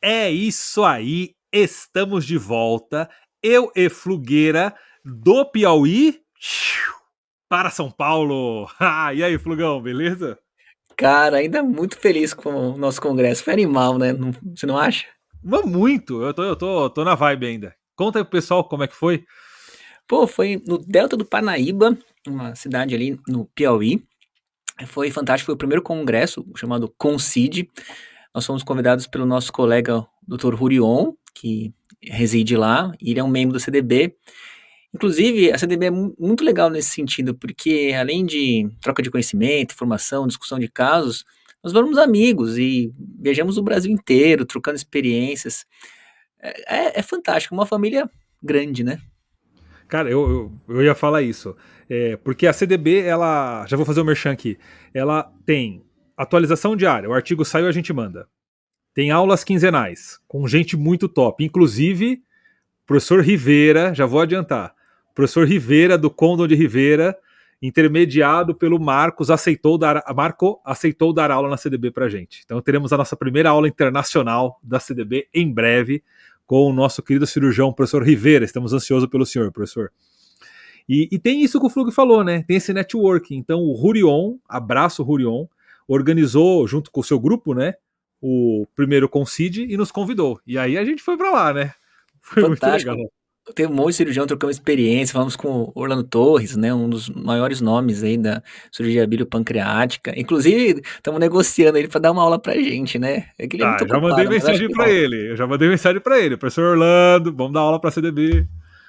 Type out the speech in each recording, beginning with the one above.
É isso aí, estamos de volta. Eu e Flugueira do Piauí para São Paulo. E aí, Flugão, beleza? Cara, ainda muito feliz com o nosso congresso. Foi animal, né? Você não acha? Mas muito, eu tô na vibe ainda. Conta aí pro pessoal como é que foi. Pô, foi no Delta do Parnaíba, uma cidade ali no Piauí. Foi fantástico, foi o primeiro congresso chamado Concide. Nós fomos convidados pelo nosso colega Dr. Rurion, que reside lá, e ele é um membro do CDB. Inclusive, a CDB é muito legal nesse sentido, porque além de troca de conhecimento, formação, discussão de casos, nós vamos amigos e viajamos o Brasil inteiro, trocando experiências. É fantástico, uma família grande, né? Cara, eu ia falar isso. Porque a CDB, ela. Já vou fazer o merchan aqui. Ela tem atualização diária. O artigo saiu, a gente manda. Tem aulas quinzenais, com gente muito top. Inclusive, professor Rivera, já vou adiantar. Professor Rivera, do Condom de Rivera, intermediado pelo Marcos, Marco aceitou dar aula na CDB pra gente. Então teremos a nossa primeira aula internacional da CDB em breve, com o nosso querido cirurgião, professor Rivera. Estamos ansiosos pelo senhor, professor. E tem isso que o Flug falou, né? Tem esse networking. Então o Rurion, abraço Rurion, organizou junto com o seu grupo, né? O primeiro Concide e nos convidou. E aí a gente foi pra lá, né? Foi muito legal. Fantástico. Tem um monte de cirurgião trocando experiência, falamos com o Orlando Torres, né, um dos maiores nomes aí da cirurgia biliopancreática. Inclusive, estamos negociando ele para dar uma aula pra gente, né? É que ele é muito Tá, já mandei ocupado, mas acho mensagem que pra rola. ele. Eu já mandei mensagem pra ele. Professor Orlando, vamos dar aula pra CDB.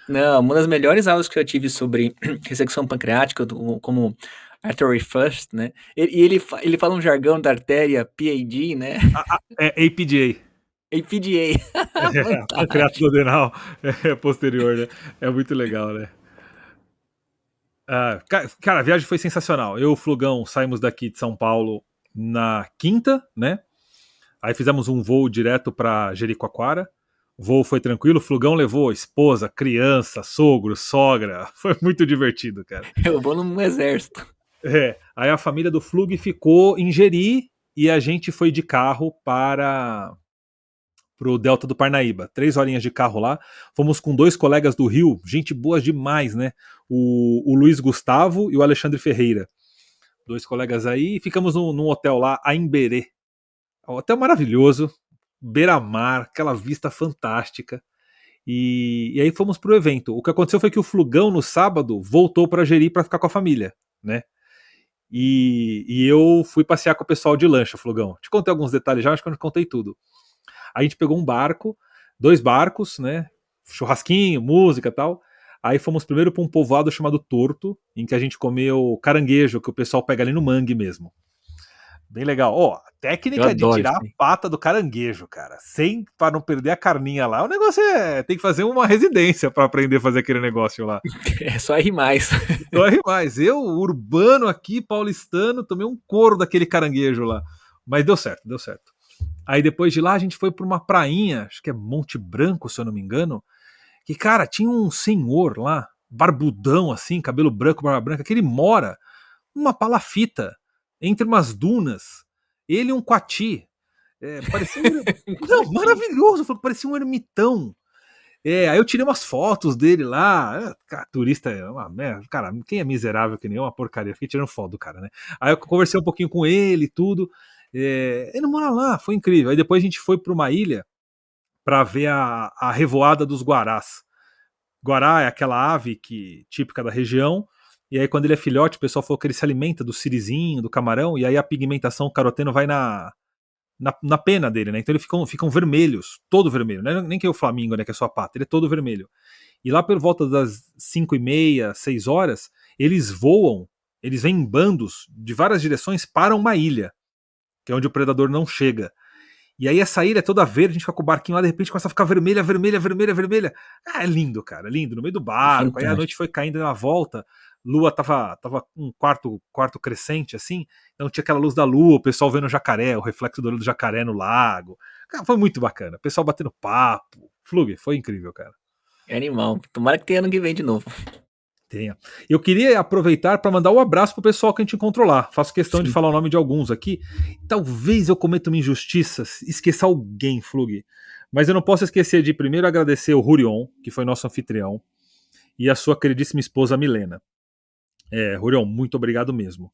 Não, uma das melhores aulas que eu tive sobre ressecção pancreática, como Artery First, né? Ele fala um jargão da artéria PAD, né? APJ. APDA. Pancreato Fantástico. duodenal posterior, né? É muito legal, né? Cara, a viagem foi sensacional. Eu e o Flugão saímos daqui de São Paulo na quinta, né? Aí fizemos um voo direto pra Jericoacoara. O voo foi tranquilo, o Flugão levou esposa, criança, sogro, sogra. Foi muito divertido, cara. Eu vou num exército. Aí a família do Flug ficou em Jeri e a gente foi de carro para o Delta do Parnaíba. 3 horinhas de carro lá. Fomos com 2 colegas do Rio, gente boa demais, né? O Luiz Gustavo e o Alexandre Ferreira. 2 colegas aí e ficamos num hotel lá, a Imberê. Um hotel maravilhoso, beira-mar, aquela vista fantástica. E aí fomos pro evento. O que aconteceu foi que o Flugão, no sábado, voltou para Jeri para ficar com a família, né? E eu fui passear com o pessoal de lancha, Flugão. Te contei alguns detalhes já, acho que eu não contei tudo. A gente pegou um barco, 2 barcos, né? Churrasquinho, música e tal. Aí fomos primeiro para um povoado chamado Torto, em que a gente comeu caranguejo, que o pessoal pega ali no mangue mesmo. Bem legal. Ó, a Eu técnica de adoro tirar isso a aí. pata do caranguejo, cara, sem para não perder a carninha lá. O negócio tem que fazer uma residência para aprender a fazer aquele negócio lá. É só rir mais. Dói mais. Eu, urbano aqui, paulistano, tomei um couro daquele caranguejo lá. Mas deu certo, deu certo. Aí depois de lá a gente foi para uma prainha, acho que é Monte Branco, se eu não me engano, que, cara, tinha um senhor lá, barbudão assim, cabelo branco, barba branca, que ele mora numa palafita, entre umas dunas. Ele e um coati. Parecia um. Não, Coati. maravilhoso, parecia um ermitão. Aí eu tirei umas fotos dele lá. Cara, turista é uma merda. Cara, quem é miserável que nem eu, uma porcaria. Fiquei tirando foto do cara, né? Aí eu conversei um pouquinho com ele e tudo. Ele mora lá, foi incrível. Aí depois a gente foi para uma ilha para ver a revoada dos guarás. Guará é aquela ave típica da região. E aí, quando ele é filhote, o pessoal falou que ele se alimenta do sirizinho, do camarão, e aí a pigmentação, o caroteno vai na pena dele, né? Então eles ficam vermelhos, todo vermelho. Não é nem que é o flamingo, né? Que é só a pata, ele é todo vermelho. E lá por volta das 5h30, 6 horas, eles voam, eles vêm em bandos de várias direções para uma ilha, que é onde o predador não chega. E aí essa ilha é toda verde, a gente fica com o barquinho lá, de repente começa a ficar vermelha, vermelha, vermelha, vermelha. É lindo, cara, lindo, no meio do barco. Aí a noite Fantástico. foi caindo na volta, lua tava um quarto crescente, assim, então tinha aquela luz da lua, o pessoal vendo o jacaré, o reflexo do olho do jacaré no lago. Cara, foi muito bacana, o pessoal batendo papo. Flug, foi incrível, cara. É animal. Tomara que tenha ano que vem de novo. Tenha. Eu queria aproveitar para mandar um abraço pro pessoal que a gente encontrou lá. Faço questão de Sim. falar o nome de alguns aqui. Talvez eu cometa uma injustiça, esqueça alguém, Flug. Mas eu não posso esquecer de primeiro agradecer o Rurion, que foi nosso anfitrião, e a sua queridíssima esposa Milena. Rurion, muito obrigado mesmo.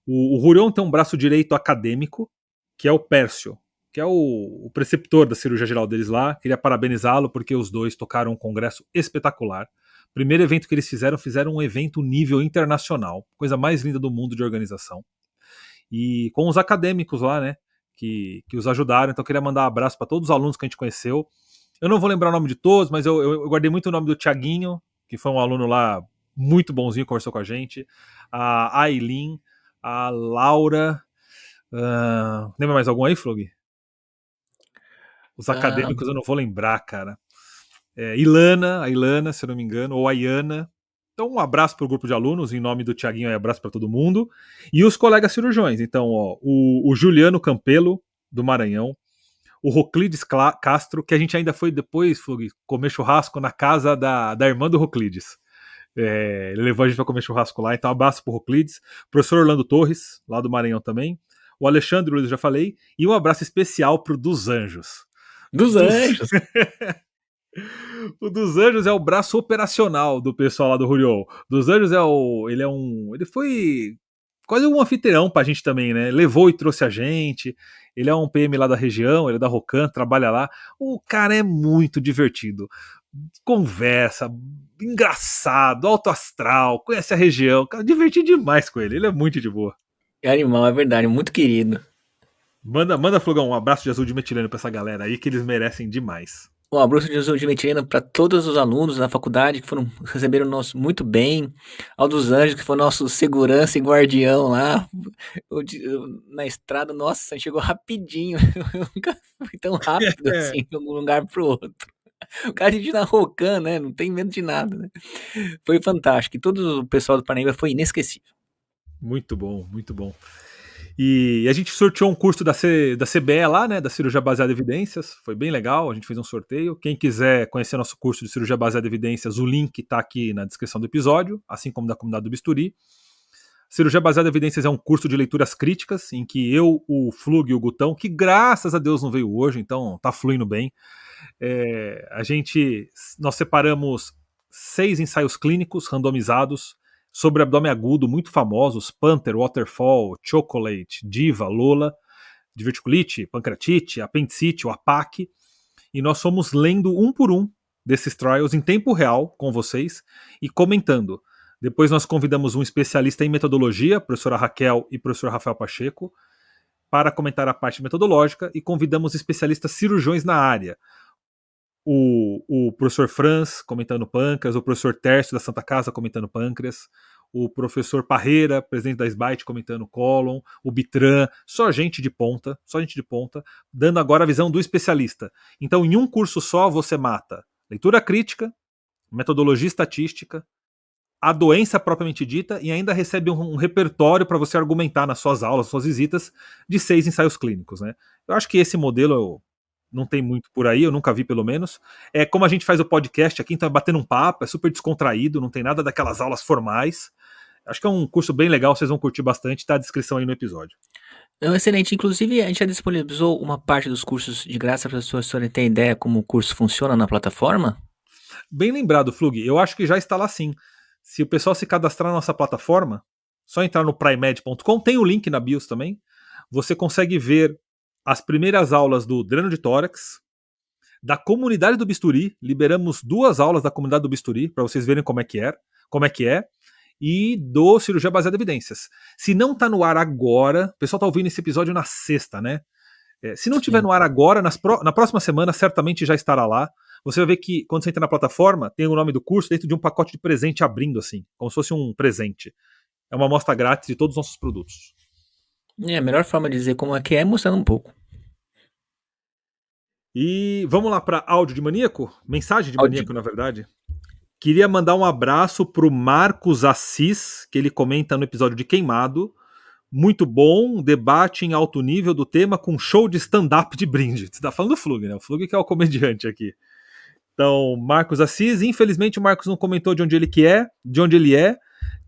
O Rurion tem um braço direito acadêmico, que é o Pércio, que é o preceptor da cirurgia geral deles lá. Queria parabenizá-lo porque os dois tocaram um congresso espetacular. Primeiro evento que eles fizeram um evento nível internacional, coisa mais linda do mundo de organização. E com os acadêmicos lá, né, que os ajudaram. Então eu queria mandar um abraço para todos os alunos que a gente conheceu. Eu não vou lembrar o nome de todos, mas eu guardei muito o nome do Tiaguinho, que foi um aluno lá muito bonzinho, conversou com a gente. A Aileen, a Laura. Lembra mais algum aí, Flog? Os Ah, acadêmicos eu não vou lembrar, cara. A Ilana, se eu não me engano, ou a Iana. Então, um abraço para o grupo de alunos, em nome do Tiaguinho, um abraço para todo mundo. E os colegas cirurgiões. Então, ó, o Juliano Campelo, do Maranhão, o Roclides Castro, que a gente ainda foi depois, Flug, comer churrasco na casa da irmã do Roclides. Ele levou a gente para comer churrasco lá, então um abraço pro Roclides. Professor Orlando Torres, lá do Maranhão também. O Alexandre Luiz, já falei. E um abraço especial pro Dos Anjos. dos Dos... Anjos. O Dos Anjos é o braço operacional do pessoal lá do Ruriol. Dos Anjos ele foi quase um anfitrião pra gente também, né? Levou e trouxe a gente. Ele é um PM lá da região, ele é da Rocan, trabalha lá. O cara é muito divertido. Conversa, engraçado, alto astral, conhece a região. Cara, diverti demais com ele. Ele é muito de boa. É animal, é verdade, muito querido. Manda, Flogão, um abraço de azul de metileno pra essa galera aí que eles merecem demais. Um abraço de Jesus de Metilena para todos os alunos da faculdade que receberam nosso muito bem, ao dos Anjos, que foi nosso segurança e guardião lá, na estrada, nossa, chegou rapidinho, eu nunca fui tão rápido assim, de um lugar pro outro. O cara de na Rocan, né, não tem medo de nada, né. Foi fantástico, e todo o pessoal do Parnaíba foi inesquecível. Muito bom, muito bom. E a gente sorteou um curso da CBE lá, né, da Cirurgia Baseada em Evidências, foi bem legal, a gente fez um sorteio. Quem quiser conhecer nosso curso de Cirurgia Baseada em Evidências, o link está aqui na descrição do episódio, assim como da comunidade do Bisturi. Cirurgia Baseada em Evidências é um curso de leituras críticas, em que eu, o Flug e o Gutão, que graças a Deus não veio hoje, então tá fluindo bem, nós separamos 6 ensaios clínicos randomizados sobre abdômen agudo, muito famosos: Panther, Waterfall, Chocolate, Diva, Lola, diverticulite, pancreatite, apendicite, o APAC, e nós fomos lendo um por um desses trials em tempo real com vocês e comentando. Depois nós convidamos um especialista em metodologia, professora Raquel e professor Rafael Pacheco, para comentar a parte metodológica, e convidamos especialistas cirurgiões na área. O professor Franz comentando pâncreas, o professor Tércio da Santa Casa comentando pâncreas, o professor Parreira, presidente da SBITE, comentando cólon, o Bitran, só gente de ponta, dando agora a visão do especialista. Então, em um curso só, você mata leitura crítica, metodologia estatística, a doença propriamente dita, e ainda recebe um repertório para você argumentar nas suas aulas, nas suas visitas, de 6 ensaios clínicos, né? Eu acho que esse modelo não tem muito por aí, eu nunca vi pelo menos. É como a gente faz o podcast aqui, então é batendo um papo, é super descontraído, não tem nada daquelas aulas formais. Acho que é um curso bem legal, vocês vão curtir bastante, tá a descrição aí no episódio. Não, excelente, inclusive a gente já disponibilizou uma parte dos cursos de graça para as pessoas terem ideia como o curso funciona na plataforma? Bem lembrado, Flug, eu acho que já está lá sim. Se o pessoal se cadastrar na nossa plataforma, só entrar no primed.com, tem o link na BIOS também, você consegue ver as primeiras aulas do dreno de tórax, da comunidade do bisturi. Liberamos 2 aulas da comunidade do bisturi para vocês verem como é que é, e do cirurgia baseada em evidências. Se não tá no ar agora, o pessoal tá ouvindo esse episódio na sexta, né? Se não tiver Sim. no ar agora, na próxima semana certamente já estará lá. Você vai ver que quando você entra na plataforma, tem o nome do curso dentro de um pacote de presente abrindo assim, como se fosse um presente. É uma amostra grátis de todos os nossos produtos. A melhor forma de dizer como é que é mostrando um pouco. E vamos lá para áudio de maníaco? Mensagem de Áudio. maníaco, na verdade. Queria mandar um abraço pro Marcos Assis, que ele comenta no episódio de Queimado. Muito bom, debate em alto nível do tema com show de stand-up de brinde. Você tá falando do Flug, né? O Flug que é o comediante aqui. Então, Marcos Assis, infelizmente o Marcos não comentou de onde ele é.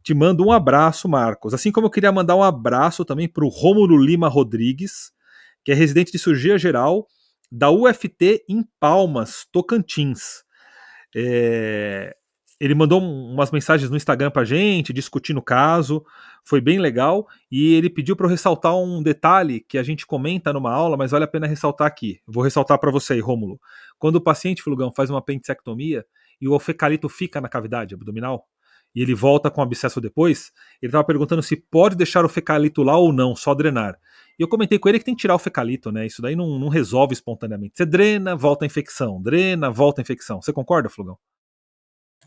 Te mando um abraço, Marcos. Assim como eu queria mandar um abraço também para o Rômulo Lima Rodrigues, que é residente de cirurgia geral da UFT em Palmas, Tocantins. Ele mandou umas mensagens no Instagram pra gente, discutindo o caso, foi bem legal, e ele pediu para eu ressaltar um detalhe que a gente comenta numa aula, mas vale a pena ressaltar aqui. Vou ressaltar para você aí, Rômulo. Quando o paciente, Flugão, faz uma apendicectomia e o fecalito fica na cavidade abdominal, e ele volta com abscesso depois, ele estava perguntando se pode deixar o fecalito lá ou não, só drenar. E eu comentei com ele que tem que tirar o fecalito, né? Isso daí não resolve espontaneamente. Você drena, volta a infecção. Drena, volta a infecção. Você concorda, Flugão?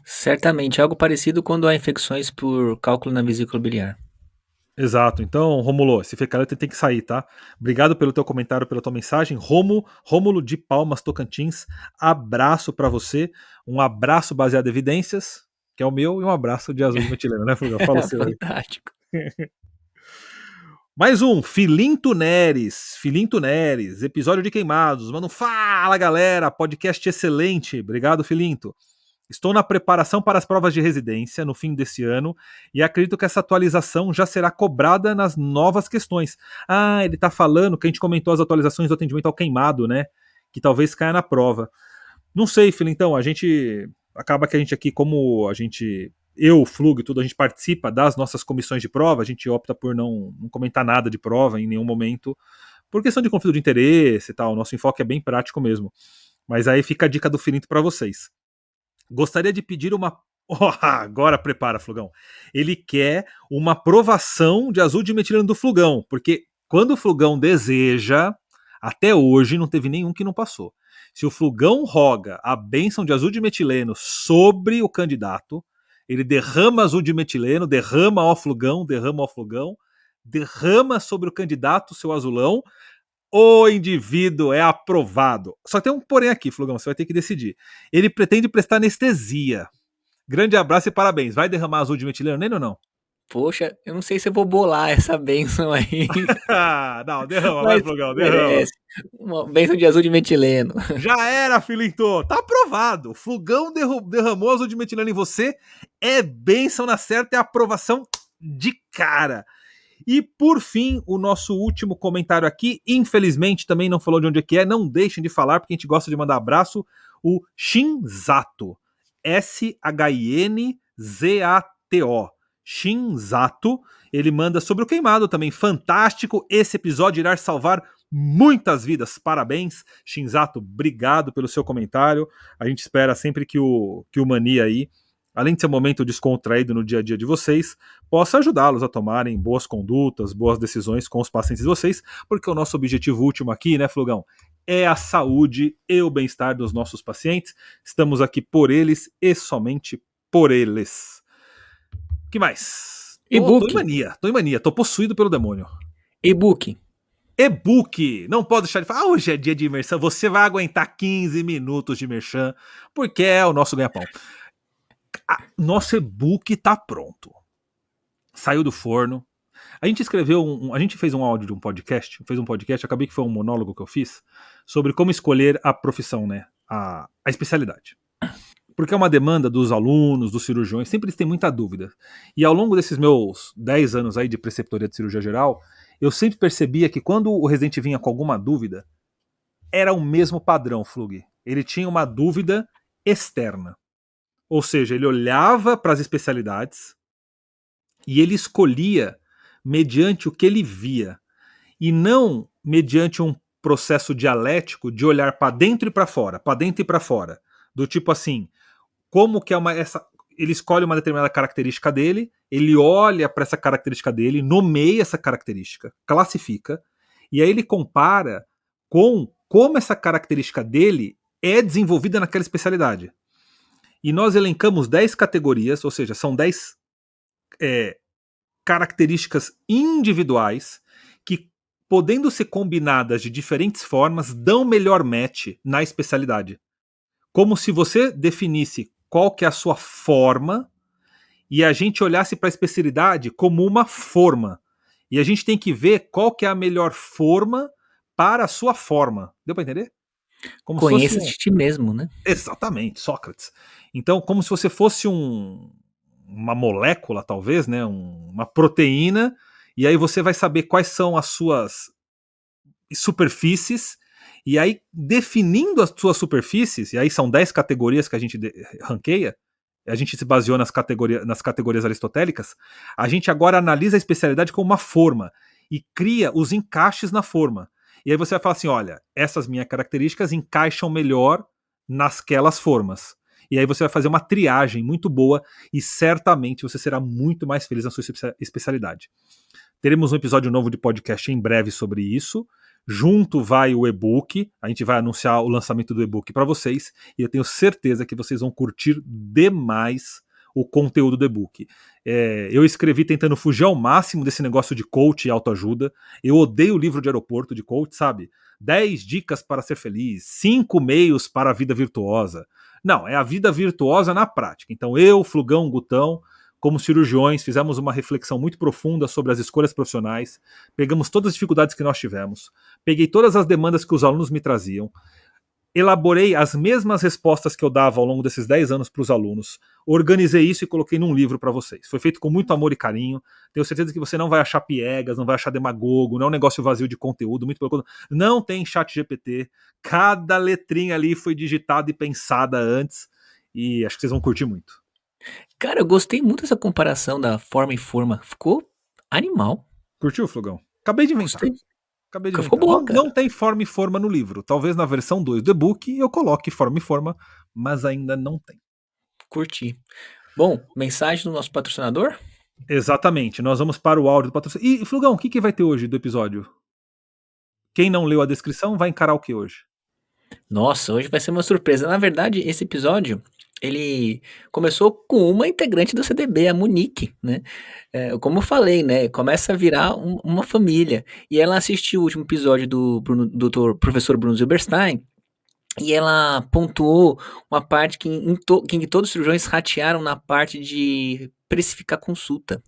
Certamente, algo parecido quando há infecções por cálculo na vesícula biliar. Exato. Então, Romulo, esse fecalito tem que sair, tá? Obrigado pelo teu comentário, pela tua mensagem. Rômulo de Palmas, Tocantins. Abraço pra você. Um abraço baseado em evidências, que é o meu, e um abraço de azul de metileno, né, Flugão? Fala o seu aí. Fantástico. Mais um, Filinto Neres, episódio de Queimados. Mano, fala galera, podcast excelente. Obrigado, Filinto. Estou na preparação para as provas de residência no fim desse ano e acredito que essa atualização já será cobrada nas novas questões. Ah, ele está falando que a gente comentou as atualizações do atendimento ao queimado, né? Que talvez caia na prova. Não sei, Filintão, a gente acaba que a gente aqui, como a gente, eu, o Flug, tudo, a gente participa das nossas comissões de prova, a gente opta por não comentar nada de prova em nenhum momento, por questão de conflito de interesse e tal. O nosso enfoque é bem prático mesmo. Mas aí fica a dica do Filinto para vocês. Gostaria de pedir uma. Oh, agora prepara, Flugão. Ele quer uma aprovação de azul de metileno do Flugão, porque quando o Flugão deseja, até hoje não teve nenhum que não passou. Se o Flugão roga a bênção de azul de metileno sobre o candidato, ele derrama azul de metileno, derrama ao Flugão, derrama sobre o candidato seu azulão, o indivíduo é aprovado. Só tem um porém aqui, Flugão, você vai ter que decidir. Ele pretende prestar anestesia. Grande abraço e parabéns. Vai derramar azul de metileno nele ou não? Poxa, eu não sei se eu vou bolar essa bênção aí, Não, derrama, vai, mas Flugão, derrama. merece. Uma bênção de azul de metileno. Já era, Filinto. Tá aprovado. Flugão derramou azul de metileno em você. É bênção na certa, é aprovação de cara. E por fim, o nosso último comentário aqui, infelizmente também não falou de onde é que é, não deixem de falar, porque a gente gosta de mandar abraço, o Shinzato, Shinzato, Shinzato, ele manda sobre o queimado também, fantástico, esse episódio irá salvar muitas vidas, parabéns, Shinzato, obrigado pelo seu comentário, a gente espera sempre que o Mania aí, além de ser um momento descontraído no dia a dia de vocês, possa ajudá-los a tomarem boas condutas, boas decisões com os pacientes de vocês, porque o nosso objetivo último aqui, né, Flugão, é a saúde e o bem-estar dos nossos pacientes. Estamos aqui por eles e somente por eles. O que mais? Tô em mania, tô possuído pelo demônio. E-book. E-book, não pode deixar de falar, hoje é dia de imersão, você vai aguentar 15 minutos de merchan, porque é o nosso ganha-pão. Nosso e-book tá pronto. Saiu do forno. A gente escreveu a gente fez um áudio de um podcast, acabei que foi um monólogo que eu fiz sobre como escolher a profissão, né? A especialidade. Porque é uma demanda dos alunos, dos cirurgiões, sempre eles têm muita dúvida. E ao longo desses meus 10 anos aí de preceptoria de cirurgia geral, eu sempre percebia que quando o residente vinha com alguma dúvida, era o mesmo padrão, Flug. Ele tinha uma dúvida externa. Ou seja, ele olhava para as especialidades e ele escolhia mediante o que ele via e não mediante um processo dialético de olhar para dentro e para fora, do tipo assim, como que é ele escolhe uma determinada característica dele, ele olha para essa característica dele, nomeia essa característica, classifica, e aí ele compara com como essa característica dele é desenvolvida naquela especialidade. E nós elencamos 10 categorias, ou seja, são 10 características individuais que, podendo ser combinadas de diferentes formas, dão melhor match na especialidade. Como se você definisse qual que é a sua forma e a gente olhasse para a especialidade como uma forma. E a gente tem que ver qual que é a melhor forma para a sua forma. Deu para entender? Como se fosse Conheça-te ti mesmo, né? exatamente, Sócrates. Então, como se você fosse uma molécula, talvez, né? Uma proteína, e aí você vai saber quais são as suas superfícies, e aí definindo as suas superfícies, e aí são 10 categorias que a gente ranqueia, a gente se baseou nas categorias aristotélicas, a gente agora analisa a especialidade como uma forma e cria os encaixes na forma. E aí você vai falar assim: olha, essas minhas características encaixam melhor nasquelas formas. E aí você vai fazer uma triagem muito boa e certamente você será muito mais feliz na sua especialidade. Teremos um episódio novo de podcast em breve sobre isso. Junto vai o e-book, a gente vai anunciar o lançamento do e-book para vocês e eu tenho certeza que vocês vão curtir demais o conteúdo do e-book. Eu escrevi tentando fugir ao máximo desse negócio de coach e autoajuda. Eu odeio o livro de aeroporto de coach, sabe? 10 dicas para ser feliz, 5 meios para a vida virtuosa. Não, é a vida virtuosa na prática. Então eu, Flugão, Gutão, como cirurgiões, fizemos uma reflexão muito profunda sobre as escolhas profissionais, pegamos todas as dificuldades que nós tivemos, peguei todas as demandas que os alunos me traziam, elaborei as mesmas respostas que eu dava ao longo desses 10 anos para os alunos, organizei isso e coloquei num livro para vocês. Foi feito com muito amor e carinho. Tenho certeza que você não vai achar piegas, não vai achar demagogo, não é um negócio vazio de conteúdo, muito pelo contrário. Não tem chat GPT. Cada letrinha ali foi digitada e pensada antes. E acho que vocês vão curtir muito. Cara, eu gostei muito dessa comparação da forma e forma. Ficou animal. Curtiu, Flugão? Acabei de inventar. Gostei. Acabei de Ficou inventar. boa, Não, cara. não tem forma e forma no livro. Talvez na versão 2 do e-book eu coloque forma e forma, mas ainda não tem. Curti. Bom, mensagem do nosso patrocinador? Exatamente. Nós vamos para o áudio do patrocínio. E, Flugão, o que vai ter hoje do episódio? Quem não leu a descrição vai encarar o que hoje? Nossa, hoje vai ser uma surpresa. Na verdade, esse episódio, ele começou com uma integrante do CDB, a Monique, né? Como eu falei, né? Começa a virar uma família. E ela assistiu o último episódio do professor Bruno Zilberstein, e ela pontuou uma parte que todos os cirurgiões ratearam na parte de precificar consulta.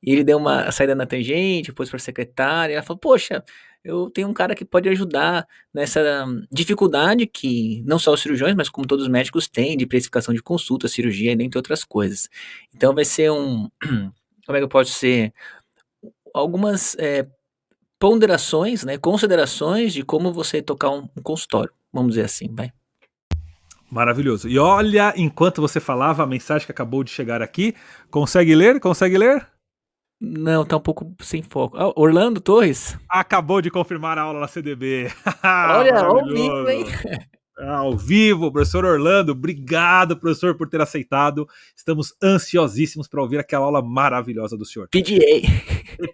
E ele deu uma saída na tangente, depois para a secretária, ela falou, poxa, eu tenho um cara que pode ajudar nessa dificuldade que não só os cirurgiões, mas como todos os médicos têm, de precificação de consulta, cirurgia e dentre outras coisas. Então vai ser como é que eu posso ser, algumas ponderações, né, considerações de como você tocar um consultório, vamos dizer assim, vai. Maravilhoso. E olha, enquanto você falava, a mensagem que acabou de chegar aqui. Consegue ler? Consegue ler? Não, tá um pouco sem foco. Ah, Orlando Torres? Acabou de confirmar a aula na CDB. Olha, ao vivo, hein? Maravilhoso. Ao vivo, professor Orlando. Obrigado, professor, por ter aceitado. Estamos ansiosíssimos para ouvir aquela aula maravilhosa do senhor. PDA.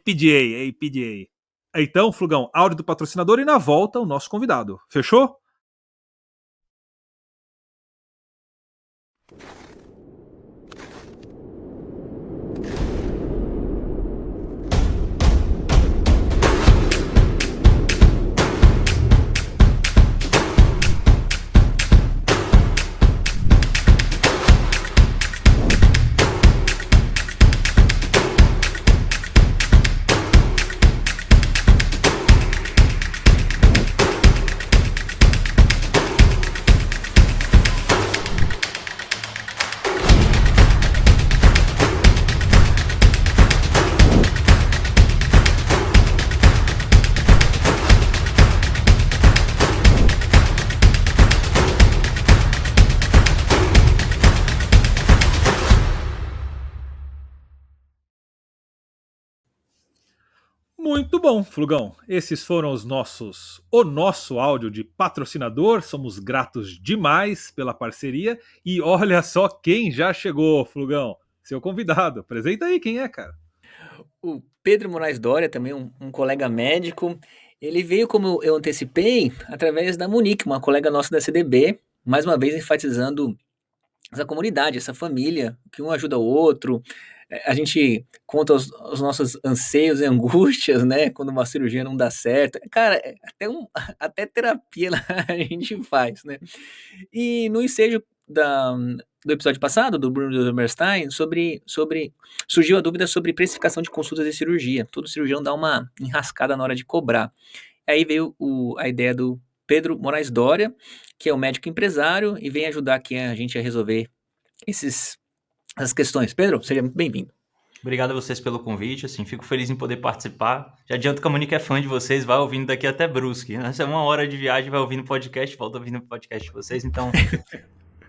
PDA, PDA. Então, Flugão, áudio do patrocinador e na volta o nosso convidado. Fechou? Muito bom, Flugão. Esses foram o nosso áudio de patrocinador. Somos gratos demais pela parceria. E olha só quem já chegou, Flugão. Seu convidado. Apresenta aí quem é, cara. O Pedro Moraes Doria, também um colega médico, ele veio, como eu antecipei, através da Monique, uma colega nossa da CDB, mais uma vez enfatizando essa comunidade, essa família, que um ajuda o outro. A gente conta os nossos anseios e angústias, né? Quando uma cirurgia não dá certo. Cara, até terapia a gente faz, né? E no ensejo do episódio passado, do Bruno Zimmerstein, surgiu a dúvida sobre precificação de consultas de cirurgia. Todo cirurgião dá uma enrascada na hora de cobrar. Aí veio a ideia do Pedro Moraes Doria, que é um médico empresário e vem ajudar aqui a gente a resolver essas questões. Pedro, seja muito bem-vindo. Obrigado a vocês pelo convite, assim, fico feliz em poder participar. Já adianto que a Monique é fã de vocês, vai ouvindo daqui até Brusque. Essa é 1 hora de viagem, vai ouvindo podcast, volta ouvindo o podcast de vocês, então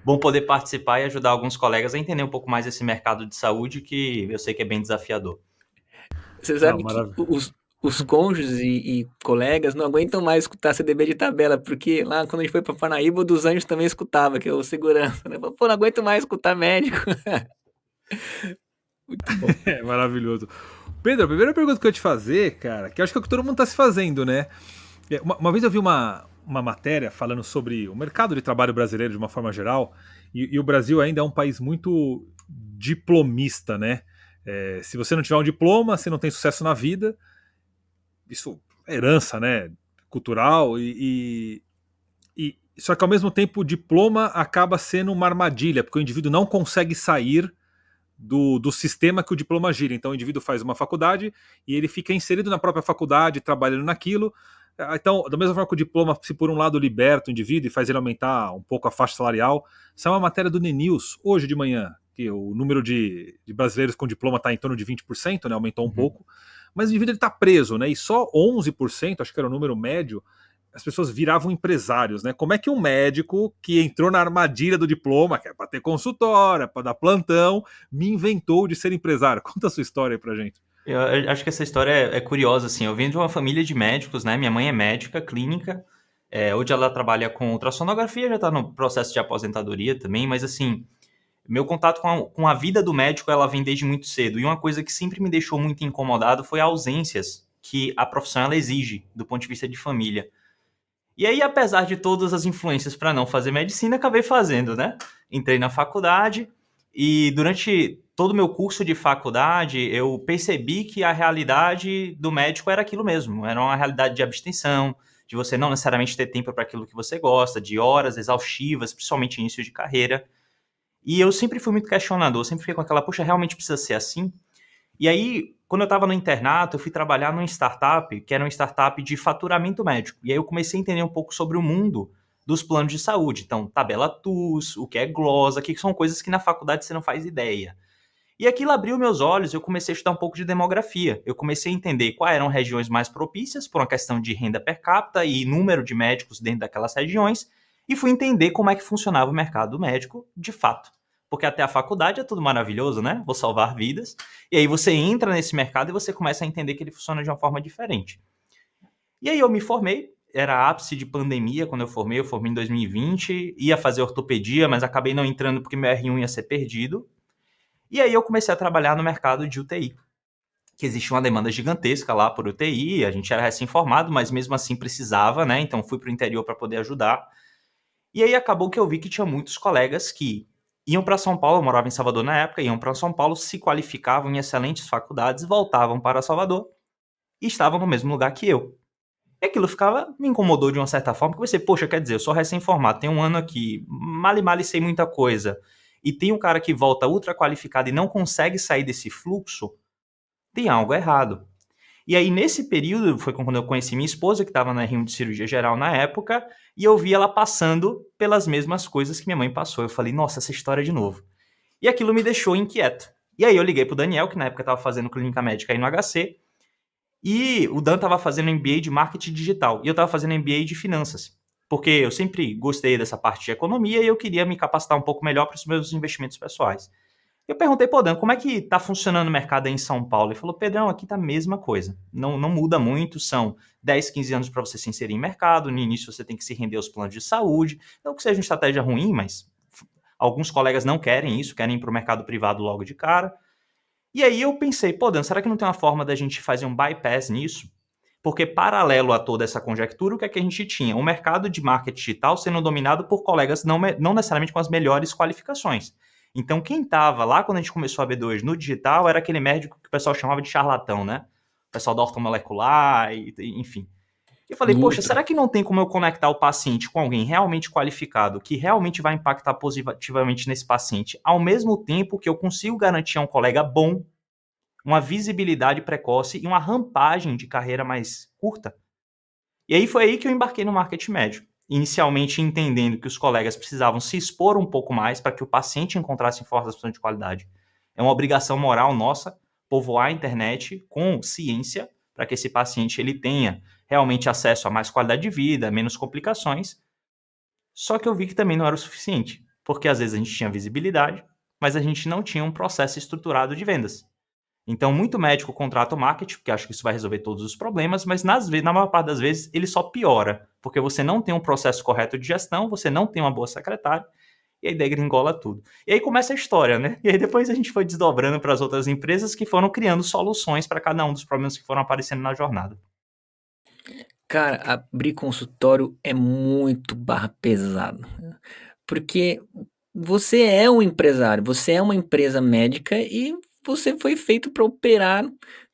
bom poder participar e ajudar alguns colegas a entender um pouco mais esse mercado de saúde, que eu sei que é bem desafiador. Você sabe que os cônjuges e colegas não aguentam mais escutar CDB de tabela, porque lá quando a gente foi para Parnaíba, o dos Anjos também escutava, que é o segurança, né? Pô, não aguento mais escutar médico. Muito bom. É maravilhoso. Pedro, a primeira pergunta que eu ia te fazer, cara, que eu acho que é o que todo mundo tá se fazendo, né? Uma vez eu vi uma matéria falando sobre o mercado de trabalho brasileiro de uma forma geral, e o Brasil ainda é um país muito diplomista, né? Se você não tiver um diploma, você não tem sucesso na vida. Isso é herança, né? Cultural só que ao mesmo tempo o diploma acaba sendo uma armadilha, porque o indivíduo não consegue sair do sistema que o diploma gira. Então o indivíduo faz uma faculdade e ele fica inserido na própria faculdade, trabalhando naquilo. Então, da mesma forma que o diploma, se por um lado liberta o indivíduo e faz ele aumentar um pouco a faixa salarial, saiu uma matéria do NeNews hoje de manhã, que o número de brasileiros com diploma está em torno de 20%, né, aumentou um pouco, mas o indivíduo está preso, né, e só 11%, acho que era o número médio, as pessoas viravam empresários, né? Como é que um médico que entrou na armadilha do diploma, que é para ter consultória, para dar plantão, me inventou de ser empresário? Conta a sua história aí pra gente. Eu acho que essa história é curiosa, assim. Eu venho de uma família de médicos, né? Minha mãe é médica clínica. Hoje ela trabalha com ultrassonografia, já está no processo de aposentadoria também, mas assim, meu contato com a vida do médico, ela vem desde muito cedo. E uma coisa que sempre me deixou muito incomodado foi ausências que a profissão ela exige, do ponto de vista de família. E aí, apesar de todas as influências para não fazer medicina, acabei fazendo, né? Entrei na faculdade e durante todo o meu curso de faculdade, eu percebi que a realidade do médico era aquilo mesmo. Era uma realidade de abstenção, de você não necessariamente ter tempo para aquilo que você gosta, de horas exaustivas, principalmente início de carreira. E eu sempre fui muito questionador, sempre fiquei com aquela, poxa, realmente precisa ser assim? E aí, quando eu estava no internato, eu fui trabalhar numa startup, que era uma startup de faturamento médico. E aí eu comecei a entender um pouco sobre o mundo dos planos de saúde. Então, tabela TUS, o que é glosa, que são coisas que na faculdade você não faz ideia. E aquilo abriu meus olhos, eu comecei a estudar um pouco de demografia. Eu comecei a entender quais eram regiões mais propícias por uma questão de renda per capita e número de médicos dentro daquelas regiões, e fui entender como é que funcionava o mercado médico de fato. Porque até a faculdade é tudo maravilhoso, né? Vou salvar vidas. E aí você entra nesse mercado e você começa a entender que ele funciona de uma forma diferente. E aí eu me formei, era ápice de pandemia quando eu formei em 2020, ia fazer ortopedia, mas acabei não entrando porque meu R1 ia ser perdido. E aí eu comecei a trabalhar no mercado de UTI, que existe uma demanda gigantesca lá por UTI, a gente era recém-formado, mas mesmo assim precisava, né? Então fui para o interior para poder ajudar. E aí acabou que eu vi que tinha muitos colegas que iam para São Paulo, eu morava em Salvador na época, iam para São Paulo, se qualificavam em excelentes faculdades, voltavam para Salvador e estavam no mesmo lugar que eu. E aquilo me incomodou de uma certa forma, porque eu pensei, poxa, quer dizer, eu sou recém-formado, tenho um ano aqui, mal e mal e sei muita coisa, e tem um cara que volta ultra qualificado e não consegue sair desse fluxo, tem algo errado. E aí, nesse período, foi quando eu conheci minha esposa, que estava na R1 de cirurgia geral na época, e eu vi ela passando pelas mesmas coisas que minha mãe passou. Eu falei, nossa, essa história de novo. E aquilo me deixou inquieto. E aí eu liguei pro Daniel, que na época estava fazendo clínica médica aí no HC, e o Dan estava fazendo MBA de marketing digital, e eu estava fazendo MBA de finanças, porque eu sempre gostei dessa parte de economia e eu queria me capacitar um pouco melhor para os meus investimentos pessoais. Eu perguntei, pô, Dan, como é que tá funcionando o mercado aí em São Paulo? Ele falou, Pedrão, aqui tá a mesma coisa. Não muda muito, são 10, 15 anos para você se inserir em mercado, no início você tem que se render aos planos de saúde, não que seja uma estratégia ruim, mas alguns colegas não querem isso, querem ir para o mercado privado logo de cara. E aí eu pensei, pô, Dan, será que não tem uma forma da gente fazer um bypass nisso? Porque paralelo a toda essa conjectura, o que é que a gente tinha? O mercado de marketing digital sendo dominado por colegas não necessariamente com as melhores qualificações. Então, quem estava lá quando a gente começou a B2 no digital era aquele médico que o pessoal chamava de charlatão, né? O pessoal da ortomolecular, enfim. Eu falei, poxa, será que não tem como eu conectar o paciente com alguém realmente qualificado, que realmente vai impactar positivamente nesse paciente, ao mesmo tempo que eu consigo garantir a um colega bom uma visibilidade precoce e uma rampagem de carreira mais curta? E aí foi aí que eu embarquei no marketing médico. inicialmente entendendo que os colegas precisavam se expor um pouco mais para que o paciente encontrasse informação de qualidade. É uma obrigação moral nossa povoar a internet com ciência para que esse paciente ele tenha realmente acesso a mais qualidade de vida, menos complicações. Só que eu vi que também não era o suficiente, porque às vezes a gente tinha visibilidade, mas a gente não tinha um processo estruturado de vendas. Então, muito médico contrata o marketing, porque acha que isso vai resolver todos os problemas, mas na maior parte das vezes ele só piora, porque você não tem um processo correto de gestão, você não tem uma boa secretária, e aí degringola tudo. E aí começa a história, né? E aí depois a gente foi desdobrando para as outras empresas que foram criando soluções para cada um dos problemas que foram aparecendo na jornada. Cara, abrir consultório é muito barra pesado, porque você é um empresário, você é uma empresa médica e você foi feito para operar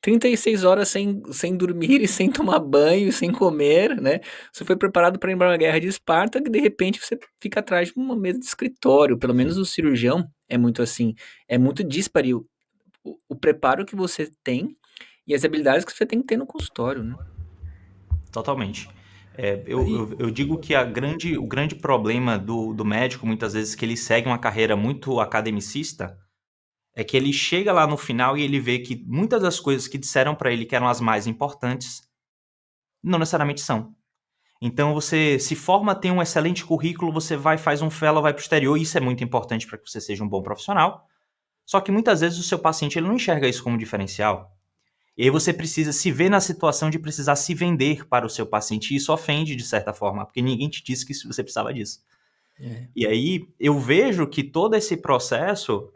36 horas sem dormir e sem tomar banho, sem comer, né? Você foi preparado para ir para uma guerra de Esparta que de repente você fica atrás de uma mesa de escritório. Pelo menos o cirurgião é muito assim, é muito díspare o preparo que você tem e as habilidades que você tem que ter no consultório, né? Totalmente. Aí, Eu digo que o grande problema do médico, muitas vezes, que ele segue uma carreira muito academicista, é que ele chega lá no final e ele vê que muitas das coisas que disseram para ele que eram as mais importantes, não necessariamente são. Então você se forma, tem um excelente currículo, você vai, faz um fellow, vai para o exterior, e isso é muito importante para que você seja um bom profissional. Só que muitas vezes o seu paciente ele não enxerga isso como diferencial. E aí você precisa se ver na situação de precisar se vender para o seu paciente, e isso ofende de certa forma, porque ninguém te disse que você precisava disso. É. E aí eu vejo que todo esse processo,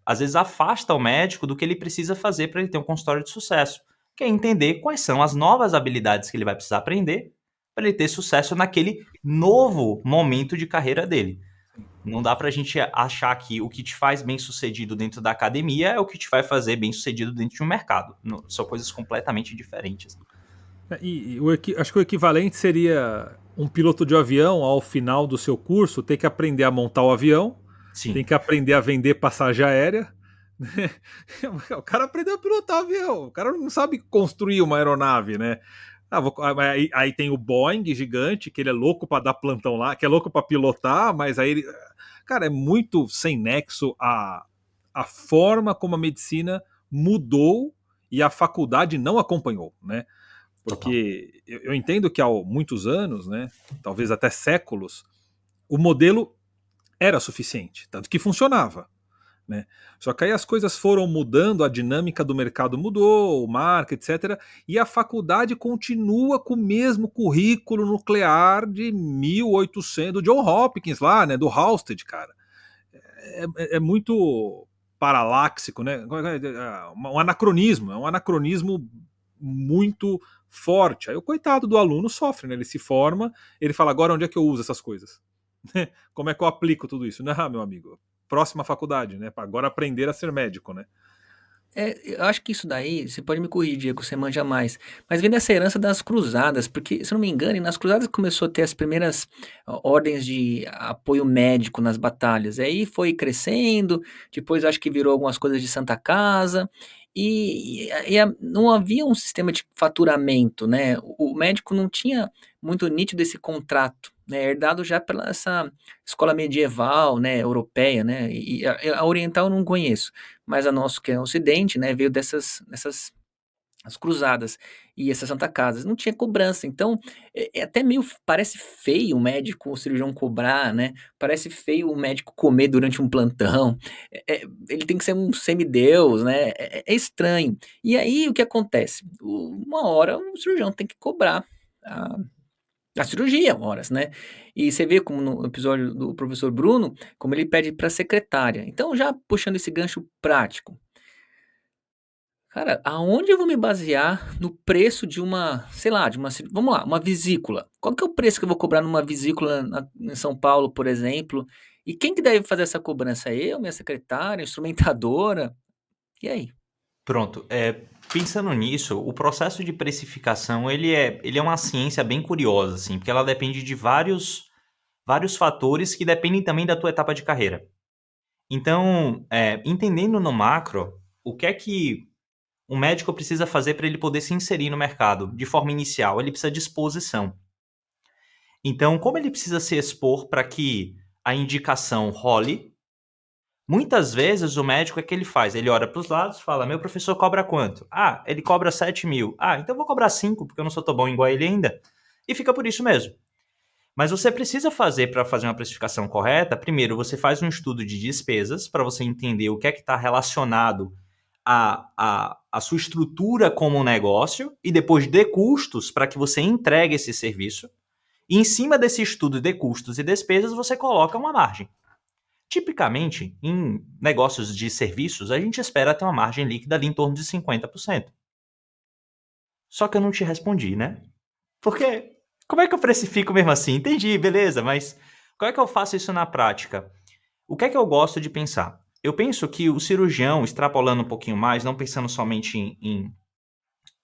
às vezes afasta o médico do que ele precisa fazer para ele ter um consultório de sucesso, que é entender quais são as novas habilidades que ele vai precisar aprender para ele ter sucesso naquele novo momento de carreira dele. Não dá pra gente achar que o que te faz bem sucedido dentro da academia é o que te vai fazer bem sucedido dentro de um mercado. São coisas completamente diferentes. acho que o equivalente seria um piloto de avião ao final do seu curso ter que aprender a montar o avião, tem Sim, que aprender a vender passagem aérea. Né? O cara aprendeu a pilotar avião, o cara não sabe construir uma aeronave, né? Aí tem o Boeing gigante, que ele é louco para dar plantão lá, que é louco para pilotar, mas aí ele. Cara, é muito sem nexo a forma como a medicina mudou e a faculdade não acompanhou, né? total. Porque eu entendo que há muitos anos, né, talvez até séculos, o modelo era suficiente, tanto que funcionava. Né? Só que aí as coisas foram mudando, a dinâmica do mercado mudou, o marketing, etc. E a faculdade continua com o mesmo currículo nuclear de 1800, do John Hopkins lá, né? Do Halsted, cara. É muito paraláxico, né? É um anacronismo muito forte. Aí o coitado do aluno sofre, né? Ele se forma, ele fala, agora onde é que eu uso essas coisas? Como é que eu aplico tudo isso? Não, meu amigo, próxima faculdade, né? Para agora aprender a ser médico, né? Eu acho que isso daí, você pode me corrigir, Diego, você manja mais, mas vem dessa herança das cruzadas, porque, se eu não me engano, nas cruzadas começou a ter as primeiras ordens de apoio médico nas batalhas, aí foi crescendo, depois acho que virou algumas coisas de Santa Casa, não havia um sistema de faturamento, né? O médico não tinha muito nítido esse contrato, né? Herdado já pela essa escola medieval, né, europeia, né? E a oriental eu não conheço, mas a nossa, que é o Ocidente, né, veio dessas as cruzadas e essas Santa Casas, não tinha cobrança, então é até meio, parece feio o médico, o cirurgião cobrar, né, parece feio o médico comer durante um plantão, ele tem que ser um semideus, né, é estranho. E aí o que acontece? Uma hora o cirurgião tem que cobrar a, a cirurgia, horas, né? E você vê como no episódio do professor Bruno, como ele pede para a secretária. Então, já puxando esse gancho prático, cara, aonde eu vou me basear no preço de uma, sei lá, vamos lá, uma vesícula? Qual que é o preço que eu vou cobrar numa vesícula em São Paulo, por exemplo? E quem que deve fazer essa cobrança? Eu, minha secretária, instrumentadora? E aí? Pronto. Pensando nisso, o processo de precificação ele é uma ciência bem curiosa, assim, porque ela depende de vários fatores que dependem também da tua etapa de carreira. Então, entendendo no macro, o que é que um médico precisa fazer para ele poder se inserir no mercado de forma inicial? Ele precisa de exposição. Então, como ele precisa se expor para que a indicação role, muitas vezes o médico é que ele faz? Ele olha para os lados e fala, meu professor cobra quanto? Ah, ele cobra 7 mil. Ah, então eu vou cobrar 5, porque eu não sou tão bom igual ele ainda. E fica por isso mesmo. Mas você precisa fazer, para fazer uma precificação correta, primeiro você faz um estudo de despesas, para você entender o que é que está relacionado à sua estrutura como negócio, e depois de custos, para que você entregue esse serviço. E em cima desse estudo de custos e despesas, você coloca uma margem. Tipicamente, em negócios de serviços, a gente espera ter uma margem líquida ali em torno de 50%. Só que eu não te respondi, né? Porque como é que eu precifico mesmo assim? Entendi, beleza, mas como é que eu faço isso na prática? O que é que eu gosto de pensar? Eu penso que o cirurgião, extrapolando um pouquinho mais, não pensando somente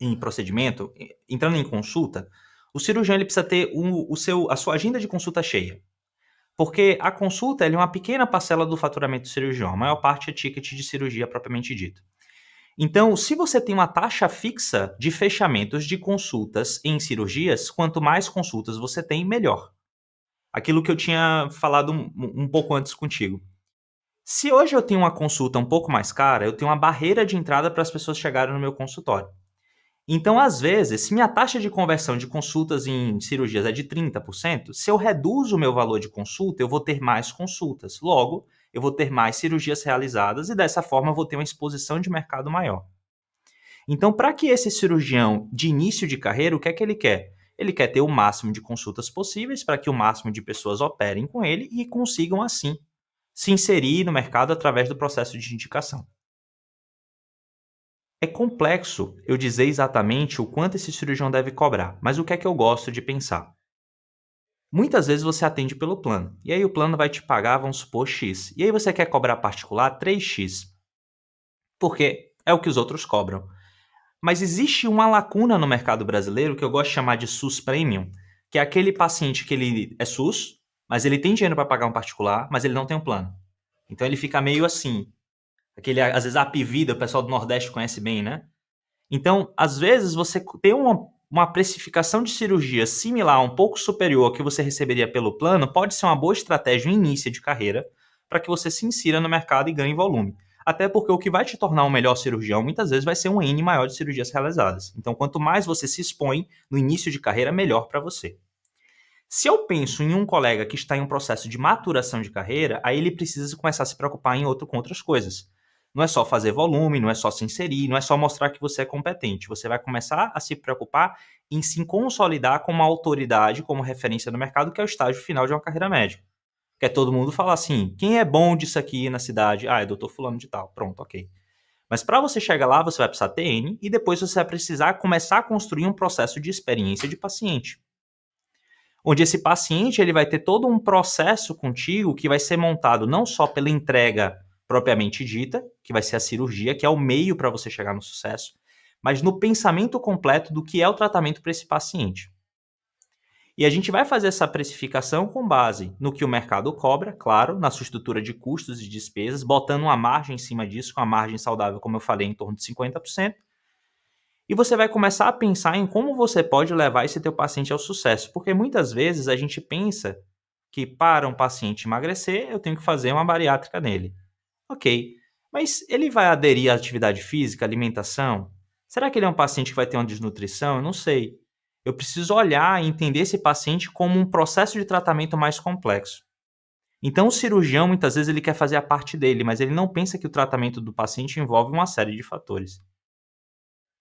em procedimento, entrando em consulta, o cirurgião ele precisa ter a sua agenda de consulta cheia. Porque a consulta é uma pequena parcela do faturamento do cirurgião, a maior parte é ticket de cirurgia propriamente dito. Então, se você tem uma taxa fixa de fechamentos de consultas em cirurgias, quanto mais consultas você tem, melhor. Aquilo que eu tinha falado um pouco antes contigo. Se hoje eu tenho uma consulta um pouco mais cara, eu tenho uma barreira de entrada para as pessoas chegarem no meu consultório. Então, às vezes, se minha taxa de conversão de consultas em cirurgias é de 30%, se eu reduzo o meu valor de consulta, eu vou ter mais consultas. Logo, eu vou ter mais cirurgias realizadas e dessa forma eu vou ter uma exposição de mercado maior. Então, para que esse cirurgião de início de carreira, o que é que ele quer? Ele quer ter o máximo de consultas possíveis para que o máximo de pessoas operem com ele e consigam, assim, se inserir no mercado através do processo de indicação. É complexo eu dizer exatamente o quanto esse cirurgião deve cobrar, mas o que é que eu gosto de pensar? Muitas vezes você atende pelo plano, e aí o plano vai te pagar, vamos supor, X. E aí você quer cobrar particular 3x, porque é o que os outros cobram. Mas existe uma lacuna no mercado brasileiro que eu gosto de chamar de SUS Premium, que é aquele paciente que ele é SUS, mas ele tem dinheiro para pagar um particular, mas ele não tem um plano. Então ele fica meio assim, às vezes a Apivida, o pessoal do Nordeste conhece bem, né? Então, às vezes, você tem uma precificação de cirurgia similar, um pouco superior ao que você receberia pelo plano, pode ser uma boa estratégia no início de carreira para que você se insira no mercado e ganhe volume. Até porque o que vai te tornar um melhor cirurgião, muitas vezes, vai ser um N maior de cirurgias realizadas. Então, quanto mais você se expõe no início de carreira, melhor para você. Se eu penso em um colega que está em um processo de maturação de carreira, aí ele precisa começar a se preocupar com outras coisas. Não é só fazer volume, não é só se inserir, não é só mostrar que você é competente. Você vai começar a se preocupar em se consolidar como autoridade, como referência no mercado, que é o estágio final de uma carreira médica. Que é todo mundo falar assim, quem é bom disso aqui na cidade? Ah, é doutor fulano de tal. Pronto, ok. Mas para você chegar lá, você vai precisar ter N e depois você vai precisar começar a construir um processo de experiência de paciente, onde esse paciente ele vai ter todo um processo contigo que vai ser montado não só pela entrega propriamente dita, que vai ser a cirurgia, que é o meio para você chegar no sucesso, mas no pensamento completo do que é o tratamento para esse paciente. E a gente vai fazer essa precificação com base no que o mercado cobra, claro, na sua estrutura de custos e despesas, botando uma margem em cima disso, com a margem saudável, como eu falei, em torno de 50%. E você vai começar a pensar em como você pode levar esse teu paciente ao sucesso, porque muitas vezes a gente pensa que para um paciente emagrecer, eu tenho que fazer uma bariátrica nele. Ok, mas ele vai aderir à atividade física, alimentação? Será que ele é um paciente que vai ter uma desnutrição? Eu não sei. Eu preciso olhar e entender esse paciente como um processo de tratamento mais complexo. Então, o cirurgião, muitas vezes, ele quer fazer a parte dele, mas ele não pensa que o tratamento do paciente envolve uma série de fatores.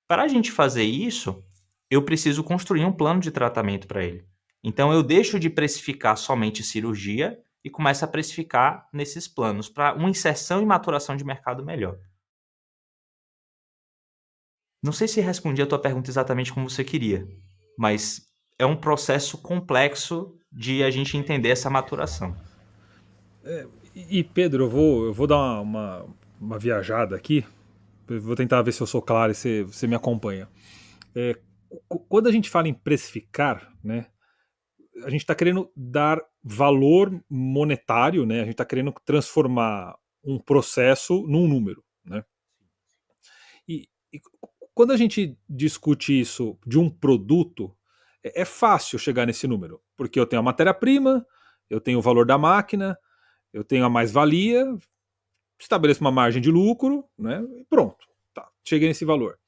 Para a gente fazer isso, eu preciso construir um plano de tratamento para ele. Então, eu deixo de precificar somente cirurgia e começo a precificar nesses planos para uma inserção e maturação de mercado melhor. Não sei se respondi a tua pergunta exatamente como você queria, mas é um processo complexo de a gente entender essa maturação. E Pedro, eu vou dar uma viajada aqui. Eu vou tentar ver se eu sou claro e você me acompanha. É, quando a gente fala em precificar, né, a gente está querendo dar valor monetário, né, a gente está querendo transformar um processo num número. Né? E quando a gente discute isso de um produto, É fácil chegar nesse número, porque eu tenho a matéria-prima, eu tenho o valor da máquina, eu tenho a mais-valia, estabeleço uma margem de lucro, né? E pronto, tá, cheguei nesse valor.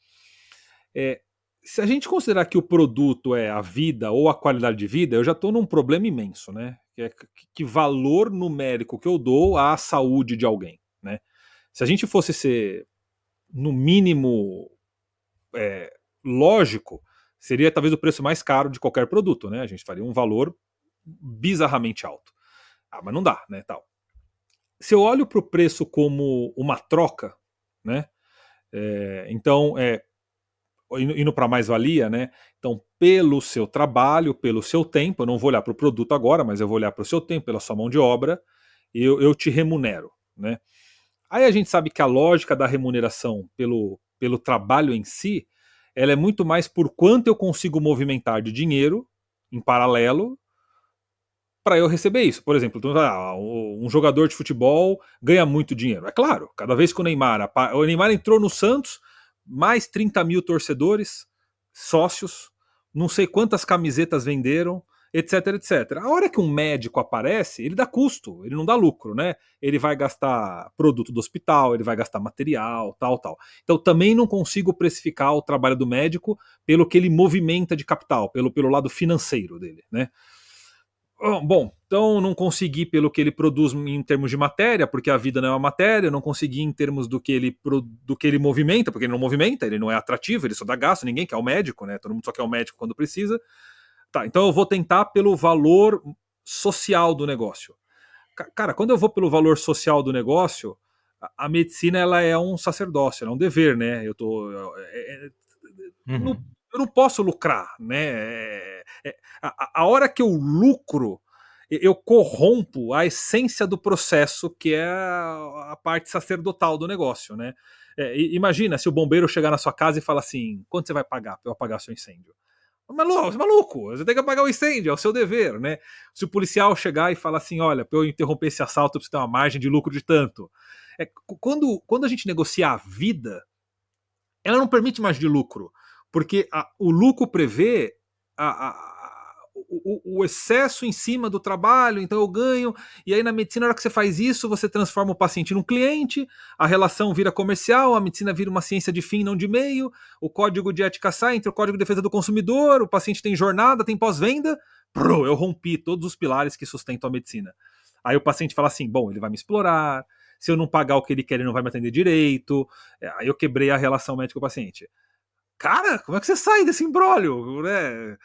Se a gente considerar que o produto é a vida ou a qualidade de vida, eu já estou num problema imenso, né? Que valor numérico que eu dou à saúde de alguém, né? Se a gente fosse ser, no mínimo, lógico, seria talvez o preço mais caro de qualquer produto, né? A gente faria um valor bizarramente alto. Ah, mas não dá, né? Tal. Se eu olho para o preço como uma troca, né? Então, indo para mais-valia, né? Então, pelo seu trabalho, pelo seu tempo, eu não vou olhar para o produto agora, mas eu vou olhar para o seu tempo, pela sua mão de obra, e eu te remunero, né? Aí a gente sabe que a lógica da remuneração pelo trabalho em si, ela é muito mais por quanto eu consigo movimentar de dinheiro em paralelo para eu receber isso. Por exemplo, um jogador de futebol ganha muito dinheiro. É claro, cada vez que o Neymar entrou no Santos, mais 30 mil torcedores, sócios, não sei quantas camisetas venderam, etc, etc. A hora que um médico aparece, ele dá custo, ele não dá lucro, né? Ele vai gastar produto do hospital, ele vai gastar material, tal, tal. Então também não consigo precificar o trabalho do médico pelo que ele movimenta de capital, pelo lado financeiro dele, né? Bom, então não consegui pelo que ele produz em termos de matéria, porque a vida não é uma matéria, não consegui em termos do que ele movimenta, porque ele não movimenta, ele não é atrativo, ele só dá gasto, ninguém quer o médico, né? Todo mundo só quer o médico quando precisa. Tá, então eu vou tentar pelo valor social do negócio. Cara, quando eu vou pelo valor social do negócio, a medicina ela é um sacerdócio, ela é um dever, né? Uhum. Eu não posso lucrar, né? A hora que eu lucro, eu corrompo a essência do processo, que é a parte sacerdotal do negócio, né? Imagina se o bombeiro chegar na sua casa e falar assim: quanto você vai pagar para eu apagar seu incêndio? Maluco, você tem que apagar o incêndio, é o seu dever, né? Se o policial chegar e falar assim: olha, para eu interromper esse assalto, eu preciso ter uma margem de lucro de tanto. Quando a gente negocia a vida, ela não permite mais de lucro, porque o lucro prevê o excesso em cima do trabalho, então eu ganho, e aí na medicina, na hora que você faz isso, você transforma o paciente num cliente, a relação vira comercial, a medicina vira uma ciência de fim, não de meio, o código de ética sai entre o código de defesa do consumidor, o paciente tem jornada, tem pós-venda, eu rompi todos os pilares que sustentam a medicina. Aí o paciente fala assim, bom, ele vai me explorar, se eu não pagar o que ele quer, ele não vai me atender direito, aí eu quebrei a relação médico-paciente. Cara, como é que você sai desse imbróglio, né?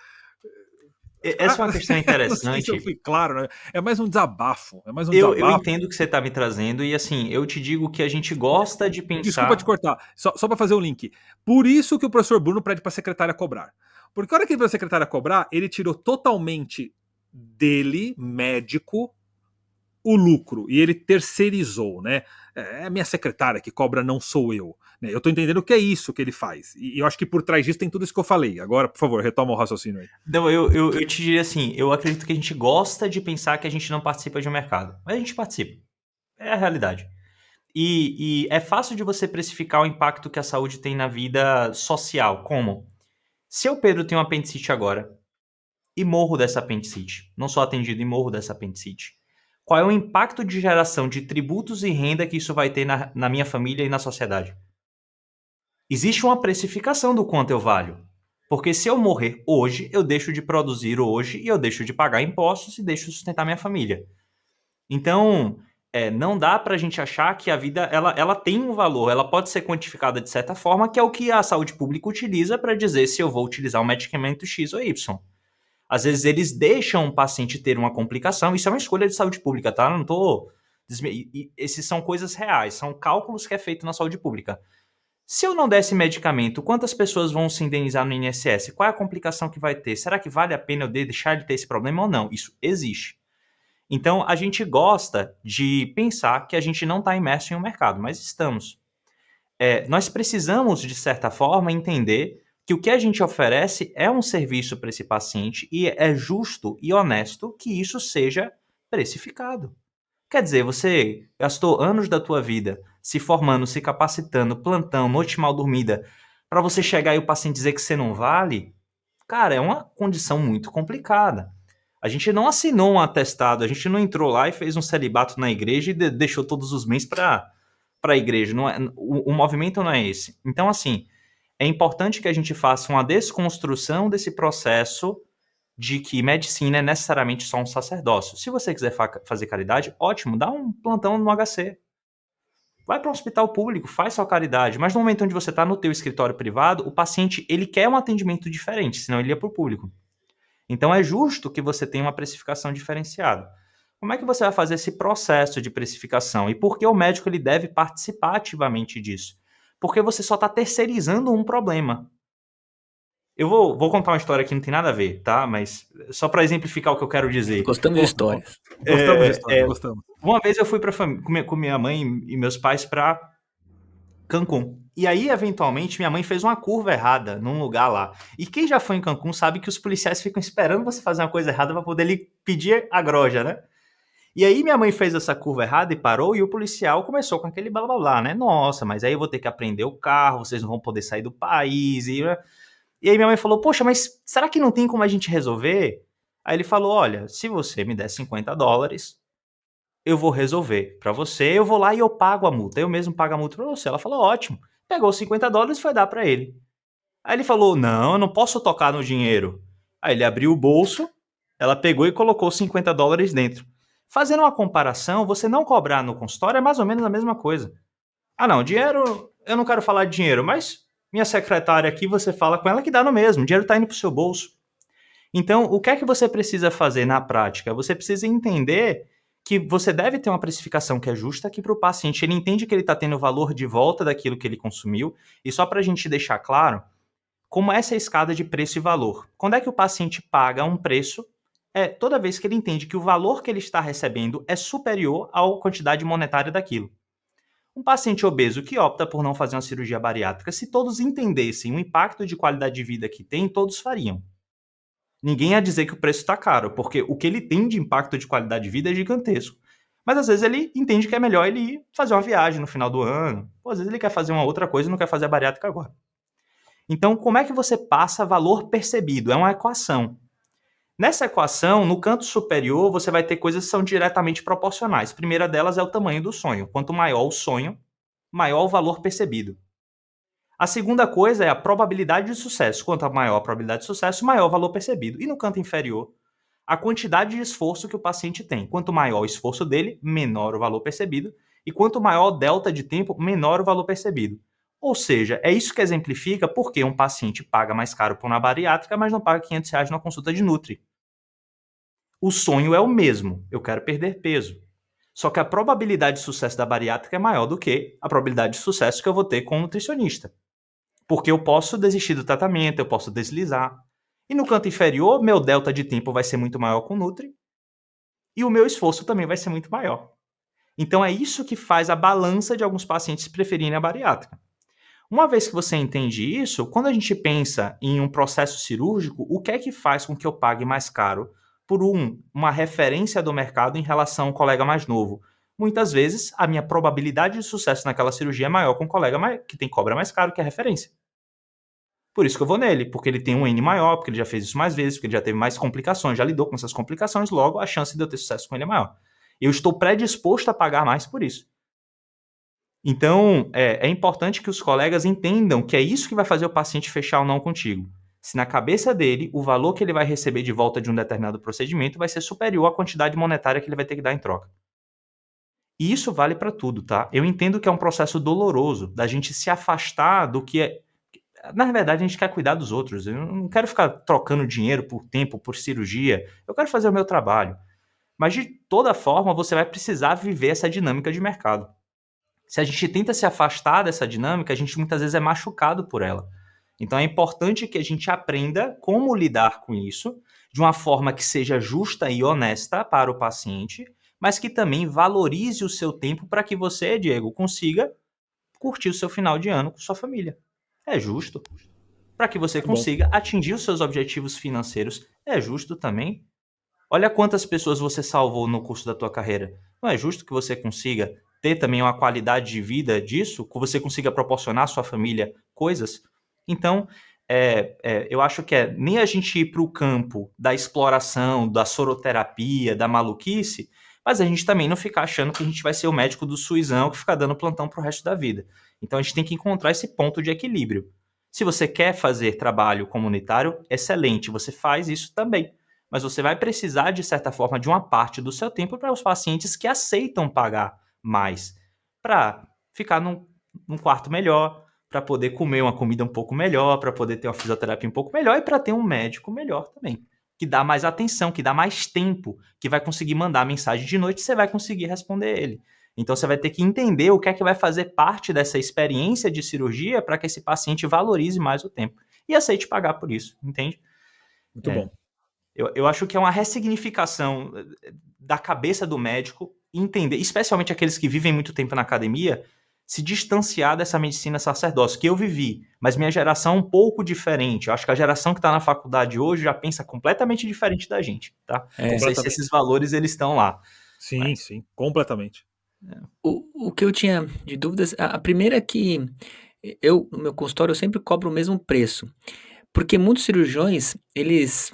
Essa é uma questão Não sei se eu interessante. fui claro, né? É mais um desabafo. É mais um Eu desabafo. entendo o que você está me trazendo, e assim, eu te digo que a gente gosta de Desculpa te pensar. cortar, só para fazer o link. Por isso que o professor Bruno pede para a secretária cobrar. Porque a hora que ele para a secretária cobrar, ele tirou totalmente dele, médico, o lucro e ele terceirizou, né? É a minha secretária que cobra, não sou eu. Né? Eu tô entendendo que é isso que ele faz. E eu acho que por trás disso tem tudo isso que eu falei. Agora, por favor, retoma o raciocínio aí. Não, eu te diria assim, eu acredito que a gente gosta de pensar que a gente não participa de um mercado. Mas a gente participa. É a realidade. E é fácil de você precificar o impacto que a saúde tem na vida social. Como? Se eu, Pedro, tenho um apendicite agora e morro dessa apendicite, não sou atendido e morro dessa apendicite, qual é o impacto de geração de tributos e renda que isso vai ter na minha família e na sociedade? Existe uma precificação do quanto eu valho. Porque se eu morrer hoje, eu deixo de produzir hoje e eu deixo de pagar impostos e deixo de sustentar minha família. Então, não dá pra gente achar que a vida ela tem um valor, ela pode ser quantificada de certa forma, que é o que a saúde pública utiliza para dizer se eu vou utilizar um medicamento X ou Y. Às vezes eles deixam o paciente ter uma complicação, isso é uma escolha de saúde pública, tá? Não tô... Esses são coisas reais, são cálculos que é feito na saúde pública. Se eu não desse medicamento, quantas pessoas vão se indenizar no INSS? Qual é a complicação que vai ter? Será que vale a pena eu deixar de ter esse problema ou não? Isso existe. Então, a gente gosta de pensar que a gente não está imerso em um mercado, mas estamos. Nós precisamos, de certa forma, entender que o que a gente oferece é um serviço para esse paciente e é justo e honesto que isso seja precificado. Quer dizer, você gastou anos da tua vida se formando, se capacitando, plantão, noite mal dormida, para você chegar e o paciente dizer que você não vale? Cara, é uma condição muito complicada. A gente não assinou um atestado, a gente não entrou lá e fez um celibato na igreja e deixou todos os bens para a igreja. Não é, o movimento não é esse. Então, assim, é importante que a gente faça uma desconstrução desse processo de que medicina é necessariamente só um sacerdócio. Se você quiser fazer caridade, ótimo, dá um plantão no HC. Vai para um hospital público, faz sua caridade. Mas no momento onde você está no teu escritório privado, o paciente ele quer um atendimento diferente, senão ele ia para o público. Então é justo que você tenha uma precificação diferenciada. Como é que você vai fazer esse processo de precificação? E por que o médico ele deve participar ativamente disso? Porque você só está terceirizando um problema. Eu vou contar uma história que não tem nada a ver, tá? Mas só para exemplificar o que eu quero dizer. Gostamos de histórias. Gostamos de história, gostamos. Uma vez eu fui com minha mãe e meus pais para Cancún. E aí, eventualmente, minha mãe fez uma curva errada num lugar lá. E quem já foi em Cancún sabe que os policiais ficam esperando você fazer uma coisa errada para poder lhe pedir a groja, né? E aí minha mãe fez essa curva errada e parou, e o policial começou com aquele blá blá blá, né? Nossa, mas aí eu vou ter que aprender o carro, vocês não vão poder sair do país. E aí minha mãe falou, poxa, mas será que não tem como a gente resolver? Aí ele falou, olha, se você me der $50, eu vou resolver pra você, eu vou lá e eu pago a multa, eu mesmo pago a multa pra você. Ela falou, ótimo. Pegou os $50 e foi dar pra ele. Aí ele falou, não, eu não posso tocar no dinheiro. Aí ele abriu o bolso, ela pegou e colocou os $50 dentro. Fazendo uma comparação, você não cobrar no consultório é mais ou menos a mesma coisa. Ah não, dinheiro, eu não quero falar de dinheiro, mas minha secretária aqui, você fala com ela que dá no mesmo, o dinheiro tá indo pro seu bolso. Então, o que é que você precisa fazer na prática? Você precisa entender que você deve ter uma precificação que é justa, que para o paciente ele entende que ele está tendo valor de volta daquilo que ele consumiu. E só para a gente deixar claro, como essa é a escada de preço e valor. Quando é que o paciente paga um preço? É toda vez que ele entende que o valor que ele está recebendo é superior à quantidade monetária daquilo. Um paciente obeso que opta por não fazer uma cirurgia bariátrica, se todos entendessem o impacto de qualidade de vida que tem, todos fariam. Ninguém ia dizer que o preço está caro, porque o que ele tem de impacto de qualidade de vida é gigantesco. Mas às vezes ele entende que é melhor ele ir fazer uma viagem no final do ano. Ou às vezes ele quer fazer uma outra coisa e não quer fazer a bariátrica agora. Então, como é que você passa valor percebido? É uma equação. Nessa equação, no canto superior, você vai ter coisas que são diretamente proporcionais. A primeira delas é o tamanho do sonho. Quanto maior o sonho, maior o valor percebido. A segunda coisa é a probabilidade de sucesso. Quanto maior a probabilidade de sucesso, maior o valor percebido. E no canto inferior, a quantidade de esforço que o paciente tem. Quanto maior o esforço dele, menor o valor percebido. E quanto maior o delta de tempo, menor o valor percebido. Ou seja, é isso que exemplifica por que um paciente paga mais caro por uma bariátrica, mas não paga R$500 numa consulta de Nutri. O sonho é o mesmo, eu quero perder peso. Só que a probabilidade de sucesso da bariátrica é maior do que a probabilidade de sucesso que eu vou ter com um nutricionista. Porque eu posso desistir do tratamento, eu posso deslizar. E no canto inferior, meu delta de tempo vai ser muito maior com o Nutri. E o meu esforço também vai ser muito maior. Então é isso que faz a balança de alguns pacientes preferirem a bariátrica. Uma vez que você entende isso, quando a gente pensa em um processo cirúrgico, o que é que faz com que eu pague mais caro por uma referência do mercado em relação a um colega mais novo? Muitas vezes, a minha probabilidade de sucesso naquela cirurgia é maior com um colega que cobra mais caro que a referência. Por isso que eu vou nele, porque ele tem um N maior, porque ele já fez isso mais vezes, porque ele já teve mais complicações, já lidou com essas complicações, logo a chance de eu ter sucesso com ele é maior. Eu estou predisposto a pagar mais por isso. Então, é importante que os colegas entendam que é isso que vai fazer o paciente fechar ou não contigo. Se na cabeça dele, o valor que ele vai receber de volta de um determinado procedimento vai ser superior à quantidade monetária que ele vai ter que dar em troca. E isso vale para tudo, tá? Eu entendo que é um processo doloroso, da gente se afastar do que é... Na verdade, a gente quer cuidar dos outros. Eu não quero ficar trocando dinheiro por tempo, por cirurgia. Eu quero fazer o meu trabalho. Mas, de toda forma, você vai precisar viver essa dinâmica de mercado. Se a gente tenta se afastar dessa dinâmica, a gente muitas vezes é machucado por ela. Então é importante que a gente aprenda como lidar com isso de uma forma que seja justa e honesta para o paciente, mas que também valorize o seu tempo para que você, Diego, consiga curtir o seu final de ano com sua família. É justo. Para que você consiga atingir os seus objetivos financeiros, é justo também. Olha quantas pessoas você salvou no curso da tua carreira. Não é justo que você consiga ter também uma qualidade de vida disso, que você consiga proporcionar à sua família coisas? Então, eu acho que nem a gente ir para o campo da exploração, da soroterapia, da maluquice, mas a gente também não ficar achando que a gente vai ser o médico do SUSão que fica dando plantão pro resto da vida. Então a gente tem que encontrar esse ponto de equilíbrio. Se você quer fazer trabalho comunitário, excelente, você faz isso também. Mas você vai precisar, de certa forma, de uma parte do seu tempo para os pacientes que aceitam pagar mais, para ficar num quarto melhor, para poder comer uma comida um pouco melhor, para poder ter uma fisioterapia um pouco melhor e para ter um médico melhor também, que dá mais atenção, que dá mais tempo, que vai conseguir mandar mensagem de noite e você vai conseguir responder ele. Então você vai ter que entender o que é que vai fazer parte dessa experiência de cirurgia para que esse paciente valorize mais o tempo e aceite pagar por isso, entende? Muito bom. Eu acho que é uma ressignificação da cabeça do médico entender, especialmente aqueles que vivem muito tempo na academia, se distanciar dessa medicina sacerdócio que eu vivi, mas minha geração é um pouco diferente. Eu acho que a geração que está na faculdade hoje já pensa completamente diferente da gente, tá? Não sei se esses valores eles estão lá. Sim, mas... sim, completamente. O que eu tinha de dúvidas, a primeira é que eu, no meu consultório, eu sempre cobro o mesmo preço, porque muitos cirurgiões, eles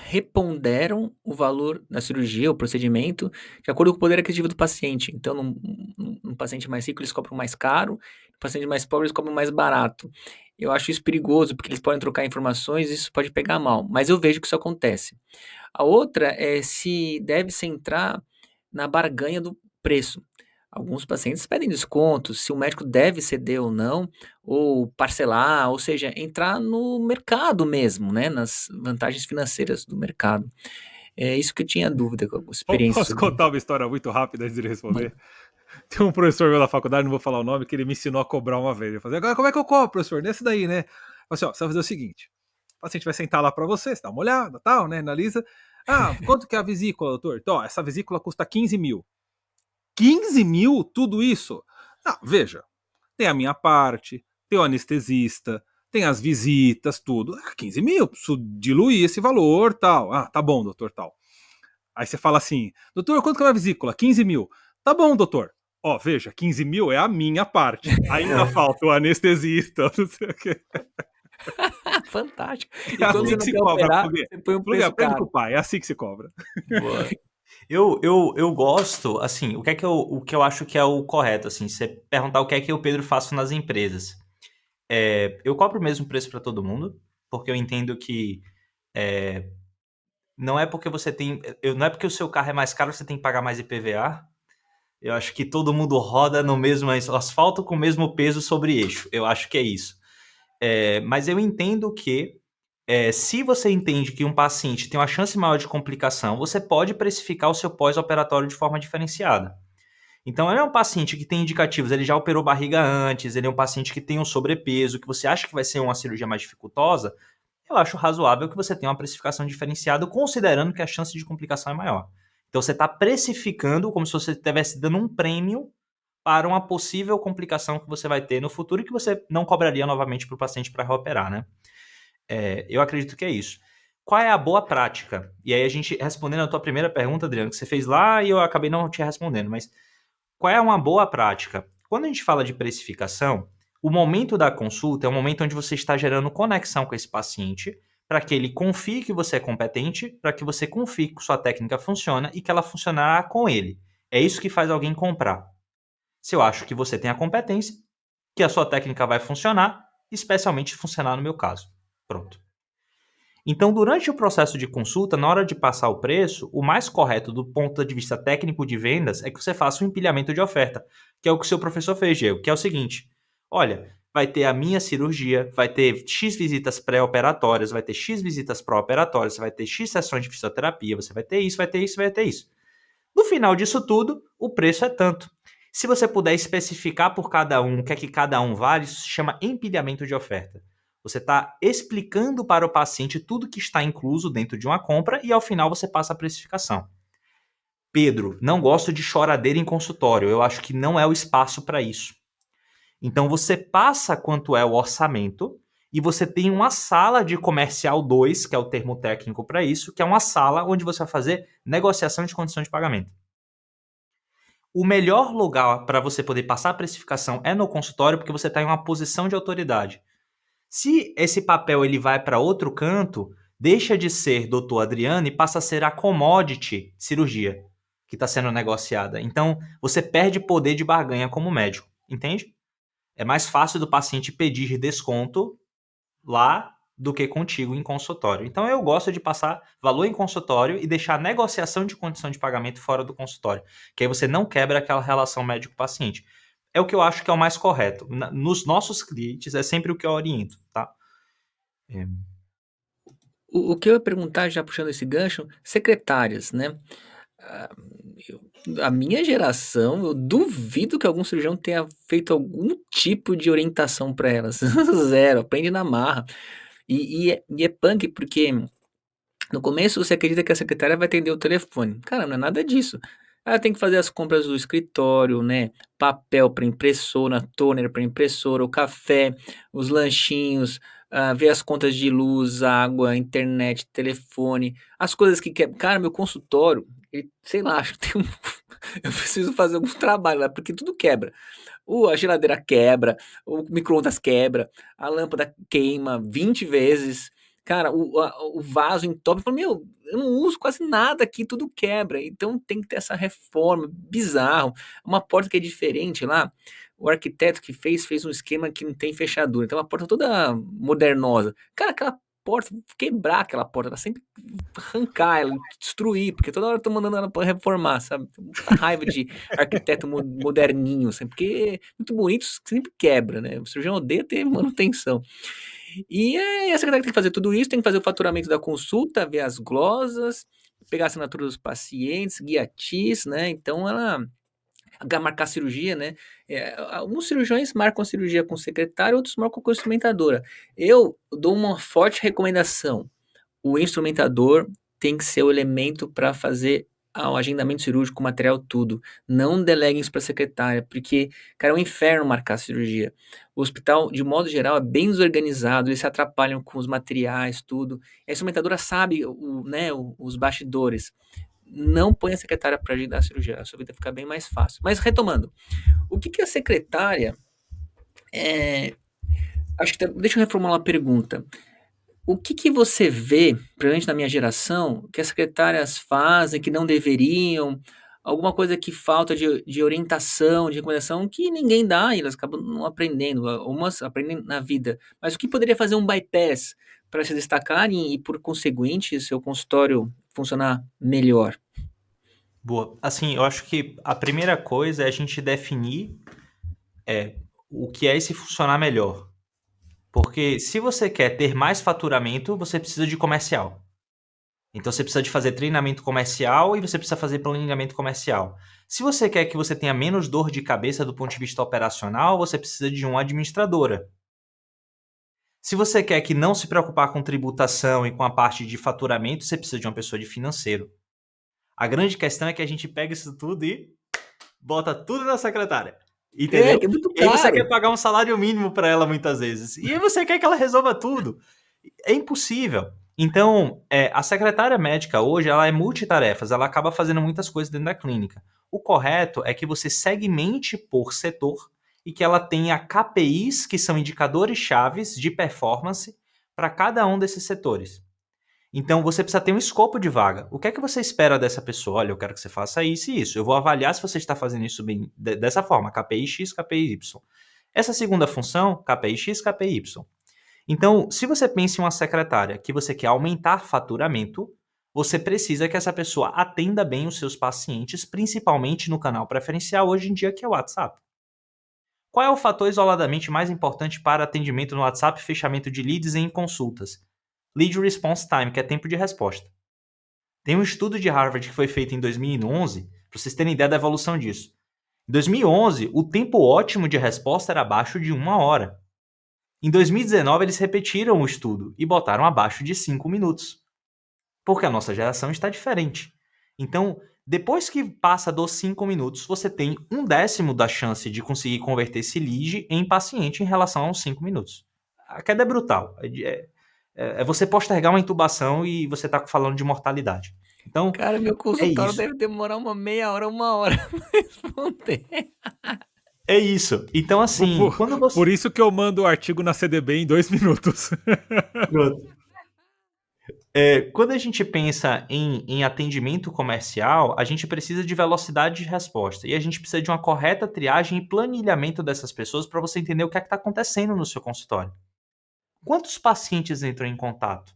reponderam o valor da cirurgia, o procedimento, de acordo com o poder aquisitivo do paciente. Então, num paciente mais rico, eles cobram mais caro, no paciente mais pobre, eles cobram mais barato. Eu acho isso perigoso, porque eles podem trocar informações e isso pode pegar mal, mas eu vejo que isso acontece. A outra é se deve-se entrar na barganha do preço. Alguns pacientes pedem descontos, se o médico deve ceder ou não, ou parcelar, ou seja, entrar no mercado mesmo, né, nas vantagens financeiras do mercado. É isso que eu tinha dúvida, com a experiência Posso sobre... contar uma história muito rápida antes de ele responder? Manda. Tem um professor meu da faculdade, não vou falar o nome, que ele me ensinou a cobrar uma vez. Eu falei, agora como é que eu cobro, professor? Nesse daí, né? Assim, ó, você vai fazer o seguinte: o paciente vai sentar lá para você dá uma olhada, tal, né? Analisa. Ah, quanto que é a vesícula, doutor? Então, ó, essa vesícula custa 15 mil. 15 mil? Tudo isso? Não, veja, tem a minha parte, tem o anestesista, tem as visitas, tudo. 15 mil, preciso diluir esse valor, tal. Ah, tá bom, doutor, tal. Aí você fala assim, doutor, quanto que é a vesícula? 15 mil. Tá bom, doutor. Ó, veja, 15 mil é a minha parte. Ainda falta o anestesista, não sei o quê. Fantástico. É E quando assim você que não se quer cobra, operar, Plugê. você põe um Plugê, preço aprende com caro. o pai, é assim que se cobra. Boa. Eu gosto, assim, o que eu acho que é o correto, assim, você perguntar o que é que eu, Pedro, faço nas empresas. Eu cobro o mesmo preço para todo mundo, porque eu entendo que não é porque você tem, não é porque o seu carro é mais caro que você tem que pagar mais IPVA. Eu acho que todo mundo roda no mesmo asfalto com o mesmo peso sobre eixo. Eu acho que é isso. Mas eu entendo que se você entende que um paciente tem uma chance maior de complicação, você pode precificar o seu pós-operatório de forma diferenciada. Então, ele é um paciente que tem indicativos, ele já operou barriga antes, ele é um paciente que tem um sobrepeso, que você acha que vai ser uma cirurgia mais dificultosa, eu acho razoável que você tenha uma precificação diferenciada, considerando que a chance de complicação é maior. Então, você está precificando como se você estivesse dando um prêmio para uma possível complicação que você vai ter no futuro e que você não cobraria novamente para o paciente para reoperar, né? Eu acredito que é isso. Qual é a boa prática? E aí a gente, respondendo a tua primeira pergunta, Adriano, que você fez lá e eu acabei não te respondendo, mas qual é uma boa prática? Quando a gente fala de precificação, o momento da consulta é o momento onde você está gerando conexão com esse paciente para que ele confie que você é competente, para que você confie que sua técnica funciona e que ela funcionará com ele. É isso que faz alguém comprar. Se eu acho que você tem a competência, que a sua técnica vai funcionar, especialmente funcionar no meu caso. Pronto. Então, durante o processo de consulta, na hora de passar o preço, o mais correto do ponto de vista técnico de vendas é que você faça um empilhamento de oferta, que é o que o seu professor fez, Diego, que é o seguinte: olha, vai ter a minha cirurgia, vai ter X visitas pré-operatórias, vai ter X visitas pró-operatórias, você vai ter X sessões de fisioterapia, você vai ter isso, vai ter isso, vai ter isso. No final disso tudo, o preço é tanto. Se você puder especificar por cada um o que é que cada um vale, isso se chama empilhamento de oferta. Você está explicando para o paciente tudo que está incluso dentro de uma compra e ao final você passa a precificação. Pedro, não gosto de choradeira em consultório, eu acho que não é o espaço para isso. Então você passa quanto é o orçamento e você tem uma sala de comercial 2, que é o termo técnico para isso, que é uma sala onde você vai fazer negociação de condição de pagamento. O melhor lugar para você poder passar a precificação é no consultório, porque você está em uma posição de autoridade. Se esse papel ele vai para outro canto, deixa de ser doutor Adriano e passa a ser a commodity cirurgia que está sendo negociada. Então, você perde poder de barganha como médico, entende? É mais fácil do paciente pedir desconto lá do que contigo em consultório. Então, eu gosto de passar valor em consultório e deixar a negociação de condição de pagamento fora do consultório, que aí você não quebra aquela relação médico-paciente. É o que eu acho que é o mais correto. Nos nossos clientes, é sempre o que eu oriento, tá? O que eu ia perguntar, já puxando esse gancho, secretárias, né? Ah, a minha geração, eu duvido que algum cirurgião tenha feito algum tipo de orientação para elas. Zero, aprende na marra. E é punk porque no começo você acredita que a secretária vai atender o telefone. Cara, não é nada disso. Ela tem que fazer as compras do escritório, né? Papel para impressora, toner para impressora, o café, os lanchinhos, ver as contas de luz, água, internet, telefone, as coisas que quer. Cara, meu consultório, sei lá, acho que tem um. Eu preciso fazer algum trabalho lá, porque tudo quebra. A geladeira quebra, o micro-ondas quebra, a lâmpada queima 20 vezes. Cara, o vaso entope. Eu falo, meu, eu não uso quase nada aqui, tudo quebra. Então tem que ter essa reforma, bizarro. Uma porta que é diferente lá. O arquiteto que fez um esquema que não tem fechadura. Então uma porta toda modernosa. Cara, aquela porta, quebrar aquela porta, ela sempre arrancar ela, destruir, porque toda hora eu tô mandando ela pra reformar, sabe? Tenho muita raiva de arquiteto moderninho, assim, porque muito bonito sempre quebra, né? O cirurgião odeia ter manutenção. E a secretária tem que fazer tudo isso, tem que fazer o faturamento da consulta, ver as glosas, pegar a assinatura dos pacientes, guia TIS, né? Então ela marcar a cirurgia, né? Alguns cirurgiões marcam a cirurgia com secretário, outros marcam com instrumentadora. Eu dou uma forte recomendação. O instrumentador tem que ser o elemento para fazer o agendamento cirúrgico, o material, tudo. Não deleguem isso para a secretária, porque, cara, é um inferno marcar a cirurgia. O hospital, de modo geral, é bem desorganizado, eles se atrapalham com os materiais, tudo. A instrumentadora sabe, né, os bastidores. Não põe a secretária para agendar a cirurgia, a sua vida fica bem mais fácil. Mas retomando, o que a secretária acho que deixa eu reformular uma pergunta. O que você vê, principalmente na minha geração, que as secretárias fazem, que não deveriam, alguma coisa que falta de orientação, de recomendação, que ninguém dá e elas acabam não aprendendo, umas aprendem na vida. Mas o que poderia fazer um bypass para se destacarem e, por conseguinte, seu consultório funcionar melhor? Boa. Assim, eu acho que a primeira coisa é a gente definir o que é esse funcionar melhor. Porque se você quer ter mais faturamento, você precisa de comercial. Então você precisa de fazer treinamento comercial e você precisa fazer planejamento comercial. Se você quer que você tenha menos dor de cabeça do ponto de vista operacional, você precisa de uma administradora. Se você quer que não se preocupar com tributação e com a parte de faturamento, você precisa de uma pessoa de financeiro. A grande questão é que a gente pega isso tudo e bota tudo na secretária. Entendeu? Que é muito E aí você caro. quer pagar um salário mínimo para ela muitas vezes. E aí você quer que ela resolva tudo. É impossível. Então, a secretária médica hoje, ela é multitarefas, ela acaba fazendo muitas coisas dentro da clínica. O correto é que você segmente por setor e que ela tenha KPIs, que são indicadores chaves de performance para cada um desses setores. Então, você precisa ter um escopo de vaga. O que é que você espera dessa pessoa? Olha, eu quero que você faça isso e isso. Eu vou avaliar se você está fazendo isso bem dessa forma, KPI X, KPI Y. Essa segunda função, KPI X, KPI Y. Então, se você pensa em uma secretária que você quer aumentar faturamento, você precisa que essa pessoa atenda bem os seus pacientes, principalmente no canal preferencial hoje em dia, que é o WhatsApp. Qual é o fator isoladamente mais importante para atendimento no WhatsApp, fechamento de leads e em consultas? Lead Response Time, que é tempo de resposta. Tem um estudo de Harvard que foi feito em 2011, para vocês terem ideia da evolução disso. Em 2011, o tempo ótimo de resposta era abaixo de 1 hora. Em 2019, eles repetiram o estudo e botaram abaixo de 5 minutos. Porque a nossa geração está diferente. Então, depois que passa dos 5 minutos, você tem 1/10 da chance de conseguir converter esse lead em paciente em relação aos 5 minutos. A queda é brutal. É você postergar uma intubação e você está falando de mortalidade. Então, Cara, meu é consultório isso. deve demorar uma meia hora, 1 hora para responder. É isso. Então, assim, Por, quando você. por isso que eu mando o artigo na CDB em 2 minutos. Pronto. Quando a gente pensa em atendimento comercial, a gente precisa de velocidade de resposta. E a gente precisa de uma correta triagem e planilhamento dessas pessoas para você entender o que é que está acontecendo no seu consultório. Quantos pacientes entram em contato?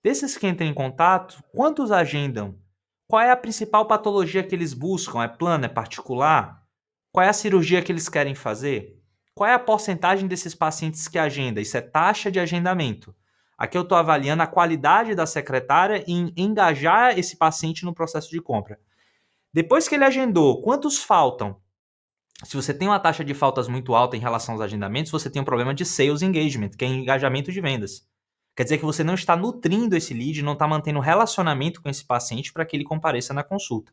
Desses que entram em contato, quantos agendam? Qual é a principal patologia que eles buscam? É plano? É particular? Qual é a cirurgia que eles querem fazer? Qual é a porcentagem desses pacientes que agenda? Isso é taxa de agendamento. Aqui eu estou avaliando a qualidade da secretária em engajar esse paciente no processo de compra. Depois que ele agendou, quantos faltam? Se você tem uma taxa de faltas muito alta em relação aos agendamentos, você tem um problema de sales engagement, que é engajamento de vendas. Quer dizer que você não está nutrindo esse lead, não está mantendo relacionamento com esse paciente para que ele compareça na consulta.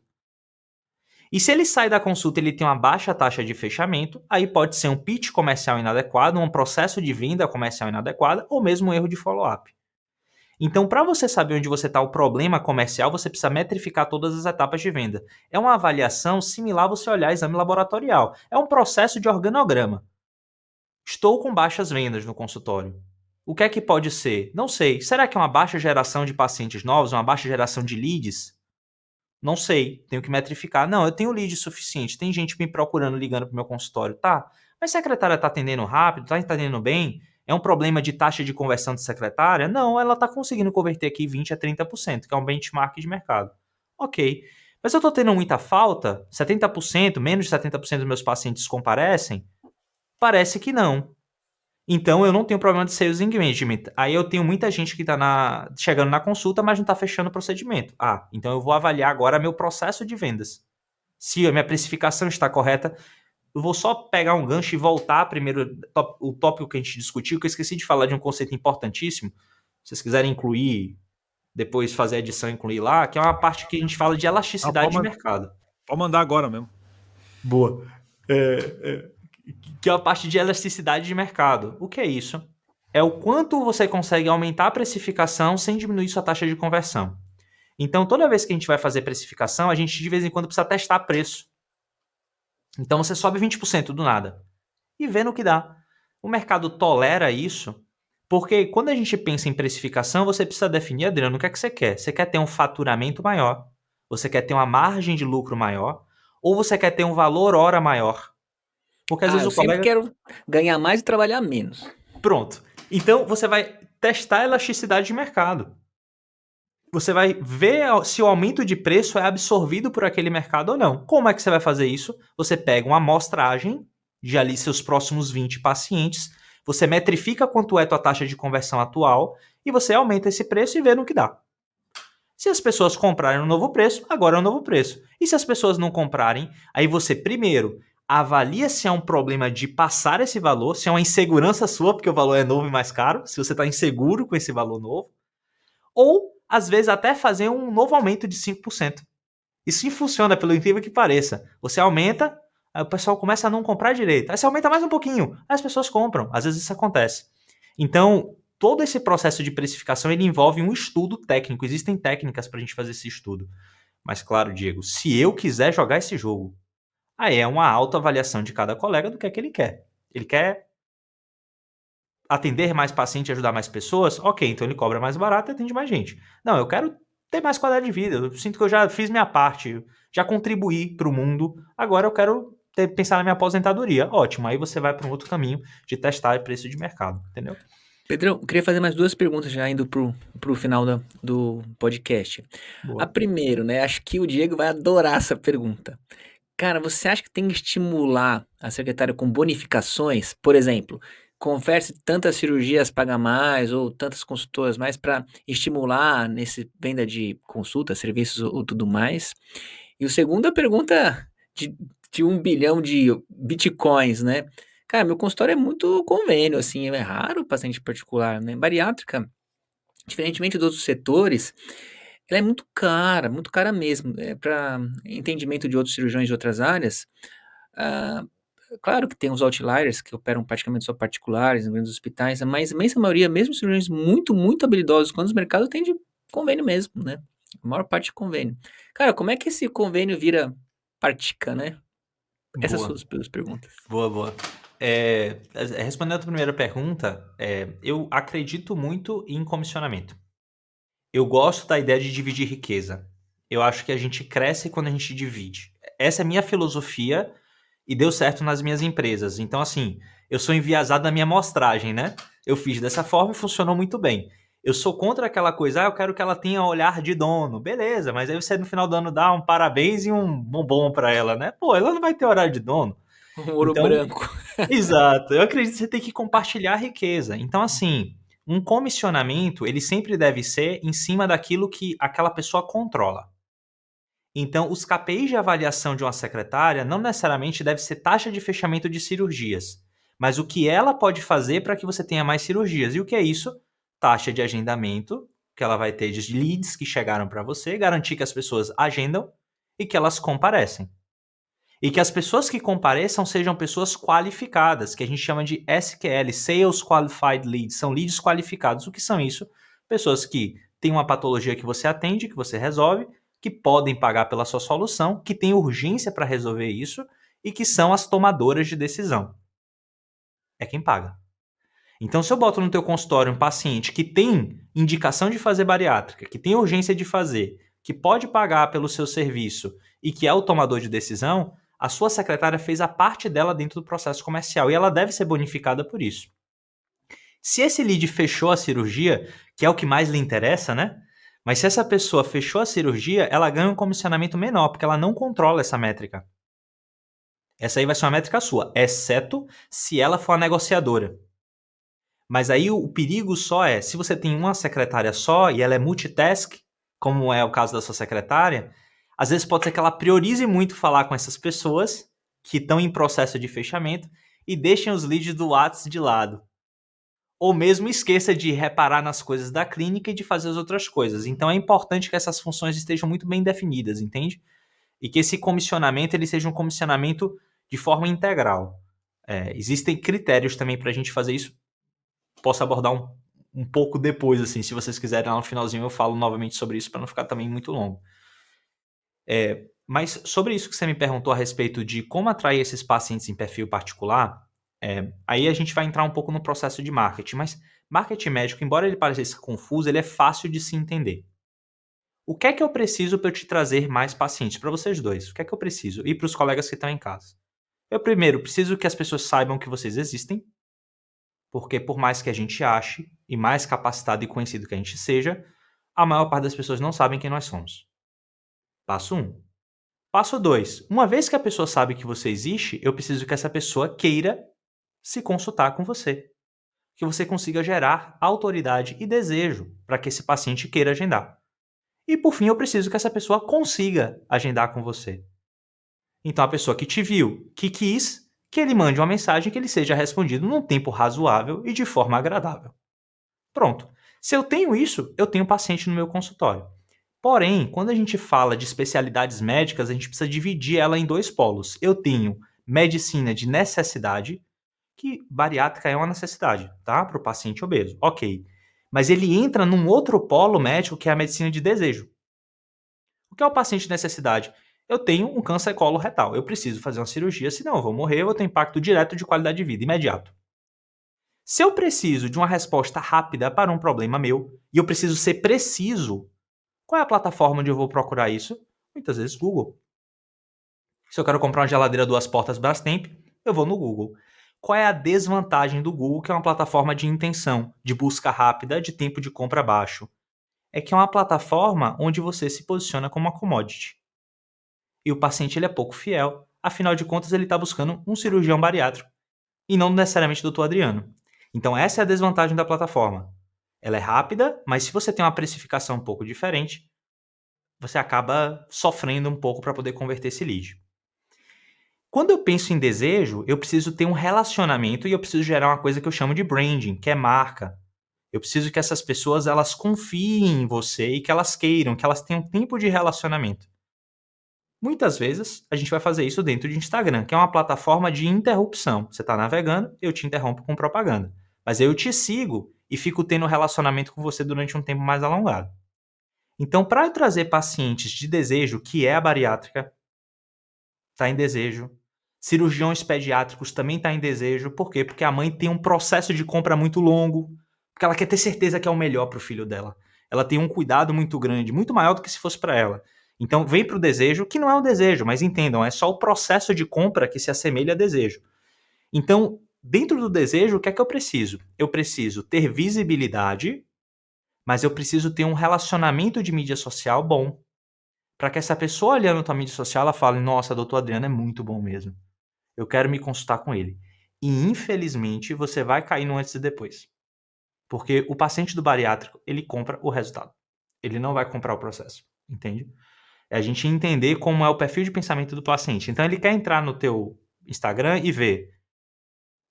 E se ele sai da consulta e ele tem uma baixa taxa de fechamento, aí pode ser um pitch comercial inadequado, um processo de venda comercial inadequado ou mesmo um erro de follow-up. Então, para você saber onde você está o problema comercial, você precisa metrificar todas as etapas de venda. É uma avaliação similar a você olhar exame laboratorial. É um processo de organograma. Estou com baixas vendas no consultório. O que é que pode ser? Não sei. Será que é uma baixa geração de pacientes novos, uma baixa geração de leads? Não sei, tenho que metrificar. Não, eu tenho lead suficiente, tem gente me procurando, ligando para o meu consultório, tá? Mas a secretária está atendendo rápido, está atendendo bem? É um problema de taxa de conversão de secretária? Não, ela está conseguindo converter aqui 20 a 30%, que é um benchmark de mercado. Ok, mas eu estou tendo muita falta? 70%, menos de 70% dos meus pacientes comparecem? Parece que não. Então eu não tenho problema de sales engagement. Aí eu tenho muita gente que está chegando na consulta, mas não está fechando o procedimento. Ah, então eu vou avaliar agora meu processo de vendas. Se a minha precificação está correta, eu vou só pegar um gancho e voltar primeiro o tópico que a gente discutiu, que eu esqueci de falar de um conceito importantíssimo. Se vocês quiserem incluir, depois fazer a edição e incluir lá, que é uma parte que a gente fala de Não, elasticidade de mercado. pode mandar agora mesmo. Boa. Que é a parte de elasticidade de mercado. O que é isso? É o quanto você consegue aumentar a precificação sem diminuir sua taxa de conversão. Então, toda vez que a gente vai fazer precificação, a gente de vez em quando precisa testar preço. Então, você sobe 20% do nada e vê no que dá. O mercado tolera isso, porque quando a gente pensa em precificação, você precisa definir, Adriano, o que é que você quer? Você quer ter um faturamento maior? Você quer ter uma margem de lucro maior? Ou você quer ter um valor hora maior? Porque às vezes Eu o sempre colega... quero ganhar mais e trabalhar menos. Pronto. Então, você vai testar a elasticidade de mercado. Você vai ver se o aumento de preço é absorvido por aquele mercado ou não. Como é que você vai fazer isso? Você pega uma amostragem de ali seus próximos 20 pacientes, você metrifica quanto é a tua taxa de conversão atual e você aumenta esse preço e vê no que dá. Se as pessoas comprarem no novo preço, agora é o novo preço. E se as pessoas não comprarem, aí você primeiro avalia se é um problema de passar esse valor, se é uma insegurança sua, porque o valor é novo e mais caro, se você está inseguro com esse valor novo, ou às vezes até fazer um novo aumento de 5%. Isso sim funciona, pelo incrível que pareça. Você aumenta, aí o pessoal começa a não comprar direito. Aí você aumenta mais um pouquinho, aí as pessoas compram. Às vezes isso acontece. Então, todo esse processo de precificação ele envolve um estudo técnico. Existem técnicas para a gente fazer esse estudo. Mas claro, Diego, se eu quiser jogar esse jogo, aí é uma autoavaliação de cada colega do que é que ele quer. Ele quer atender mais paciente e ajudar mais pessoas? Ok, então ele cobra mais barato e atende mais gente. Não, eu quero ter mais qualidade de vida. Eu sinto que eu já fiz minha parte, já contribuí para o mundo. Agora eu quero pensar na minha aposentadoria. Ótimo, aí você vai para um outro caminho de testar preço de mercado, entendeu? Pedrão, eu queria fazer mais duas perguntas já indo pro final do podcast. A Boa. primeira, né? Acho que o Diego vai adorar essa pergunta. Cara, você acha que tem que estimular a secretária com bonificações? Por exemplo, converse tantas cirurgias paga mais ou tantas consultoras mais para estimular nesse venda de consultas, serviços ou tudo mais? E a segunda pergunta de, de 1 bilhão de bitcoins, né? Cara, meu consultório é muito convênio, assim, é raro paciente particular, né? Bariátrica, diferentemente dos outros setores, ela é muito cara mesmo. Para entendimento de outros cirurgiões de outras áreas, ah, claro que tem uns outliers que operam praticamente só particulares em grandes hospitais, mas a imensa maioria, mesmo cirurgiões muito habilidosos, quando os mercados têm de convênio mesmo, né? A maior parte é convênio. Cara, como é que esse convênio vira prática, né? Essas Boa, suas duas perguntas. boa, boa. Respondendo a tua primeira pergunta, eu acredito muito em comissionamento. Eu gosto da ideia de dividir riqueza. Eu acho que a gente cresce quando a gente divide. Essa é a minha filosofia e deu certo nas minhas empresas. Então, assim, eu sou enviesado na minha amostragem, né? Eu fiz dessa forma e funcionou muito bem. Eu sou contra aquela coisa, eu quero que ela tenha olhar de dono. Beleza, mas aí você no final do ano dá um parabéns e um bombom para ela, né? Pô, ela não vai ter horário de dono. Um ouro Então, branco. exato. Eu acredito que você tem que compartilhar a riqueza. Então, assim, um comissionamento, ele sempre deve ser em cima daquilo que aquela pessoa controla. Então, os KPIs de avaliação de uma secretária não necessariamente deve ser taxa de fechamento de cirurgias, mas o que ela pode fazer para que você tenha mais cirurgias. E o que é isso? Taxa de agendamento, que ela vai ter de leads que chegaram para você, garantir que as pessoas agendam e que elas comparecem. E que as pessoas que compareçam sejam pessoas qualificadas, que a gente chama de SQL, Sales Qualified Leads, são leads qualificados. O que são isso? Pessoas que têm uma patologia que você atende, que você resolve, que podem pagar pela sua solução, que têm urgência para resolver isso e que são as tomadoras de decisão. É quem paga. Então, se eu boto no teu consultório um paciente que tem indicação de fazer bariátrica, que tem urgência de fazer, que pode pagar pelo seu serviço e que é o tomador de decisão, a sua secretária fez a parte dela dentro do processo comercial e ela deve ser bonificada por isso. Se esse lead fechou a cirurgia, que é o que mais lhe interessa, né? Mas se essa pessoa fechou a cirurgia, ela ganha um comissionamento menor, porque ela não controla essa métrica. Essa aí vai ser uma métrica sua, exceto se ela for a negociadora. Mas aí o perigo só é, se você tem uma secretária só e ela é multitask, como é o caso da sua secretária, às vezes pode ser que ela priorize muito falar com essas pessoas que estão em processo de fechamento e deixem os leads do WhatsApp de lado. Ou mesmo esqueça de reparar nas coisas da clínica e de fazer as outras coisas. Então é importante que essas funções estejam muito bem definidas, entende? E que esse comissionamento ele seja um comissionamento de forma integral. Existem critérios também para a gente fazer isso. Posso abordar um pouco depois, assim, se vocês quiserem, lá no finalzinho eu falo novamente sobre isso para não ficar também muito longo. Mas sobre isso que você me perguntou a respeito de como atrair esses pacientes em perfil particular, aí a gente vai entrar um pouco no processo de marketing, mas marketing médico, embora ele pareça confuso, ele é fácil de se entender. O que é que eu preciso para eu te trazer mais pacientes? Para vocês dois, o que é que eu preciso? E para os colegas que estão em casa. Eu primeiro preciso que as pessoas saibam que vocês existem, porque por mais que a gente ache, e mais capacitado e conhecido que a gente seja, a maior parte das pessoas não sabem quem nós somos. Passo 1. Passo 2. Uma vez que a pessoa sabe que você existe, eu preciso que essa pessoa queira se consultar com você. Que você consiga gerar autoridade e desejo para que esse paciente queira agendar. E por fim, eu preciso que essa pessoa consiga agendar com você. Então a pessoa que te viu, que quis, que ele mande uma mensagem que ele seja respondido num tempo razoável e de forma agradável. Pronto. Se eu tenho isso, eu tenho paciente no meu consultório. Porém, quando a gente fala de especialidades médicas, a gente precisa dividir ela em dois polos. Eu tenho medicina de necessidade, que bariátrica é uma necessidade, tá? Para o paciente obeso. Ok. Mas ele entra num outro polo médico que é a medicina de desejo. O que é o paciente de necessidade? Eu tenho um câncer coloretal. Eu preciso fazer uma cirurgia, senão eu vou morrer, eu vou ter impacto direto de qualidade de vida, imediato. Se eu preciso de uma resposta rápida para um problema meu, e eu preciso ser preciso, qual é a plataforma onde eu vou procurar isso? Muitas vezes Google. Se eu quero comprar uma geladeira 2 portas Brastemp, eu vou no Google. Qual é a desvantagem do Google, que é uma plataforma de intenção, de busca rápida, de tempo de compra baixo? É que é uma plataforma onde você se posiciona como uma commodity. E o paciente ele é pouco fiel, afinal de contas ele está buscando um cirurgião bariátrico, e não necessariamente o Dr. Adriano. Então essa é a desvantagem da plataforma. Ela é rápida, mas se você tem uma precificação um pouco diferente, você acaba sofrendo um pouco para poder converter esse lead. Quando eu penso em desejo, eu preciso ter um relacionamento e eu preciso gerar uma coisa que eu chamo de branding, que é marca. Eu preciso que essas pessoas elas confiem em você e que elas queiram, que elas tenham tempo de relacionamento. Muitas vezes a gente vai fazer isso dentro de Instagram, que é uma plataforma de interrupção. Você está navegando, eu te interrompo com propaganda. Mas eu te sigo e fico tendo relacionamento com você durante um tempo mais alongado. Então, para eu trazer pacientes de desejo, que é a bariátrica, está em desejo, Cirurgiões pediátricos também tá em desejo. Por quê? Porque a mãe tem um processo de compra muito longo, porque ela quer ter certeza que é o melhor para o filho dela. Ela tem um cuidado muito grande, muito maior do que se fosse para ela. Então vem para o desejo, que não é um desejo, mas entendam, é só o processo de compra que se assemelha a desejo. Então, dentro do desejo, o que é que eu preciso? Eu preciso ter visibilidade, mas eu preciso ter um relacionamento de mídia social bom. Para que essa pessoa olhando tua mídia social, ela fale, nossa, doutor Adriano é muito bom mesmo. Eu quero me consultar com ele. E infelizmente você vai cair no antes e depois. Porque o paciente do bariátrico, ele compra o resultado. Ele não vai comprar o processo, entende? É a gente entender como é o perfil de pensamento do paciente. Então ele quer entrar no teu Instagram e ver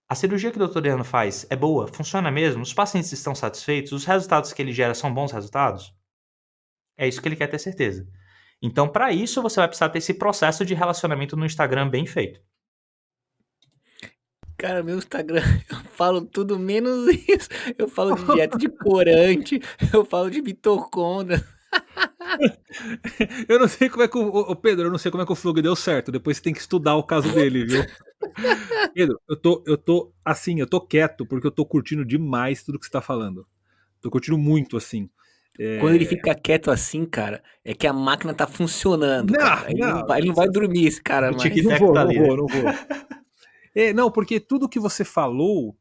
a cirurgia que o doutor Adriano faz é boa, funciona mesmo, os pacientes estão satisfeitos, os resultados que ele gera são bons resultados? É isso que ele quer ter certeza. Então, para isso, você vai precisar ter esse processo de relacionamento no Instagram bem feito. Cara, meu Instagram, eu falo tudo menos isso. Eu falo de dieta de corante, eu falo de mitocôndria. Eu não sei como é que o Pedro, eu não sei como é que o Flug deu certo. Depois você tem que estudar o caso dele, viu? Pedro, assim, eu tô quieto porque eu tô curtindo demais tudo que você tá falando. Tô curtindo muito, assim. Quando ele É... fica quieto assim, cara, é que a máquina tá funcionando, Não, cara. não, Ele não vai dormir, esse cara, O mas. não tic-tac vou, tá não ali, né? vou, não vou. Não, porque tudo que você falou,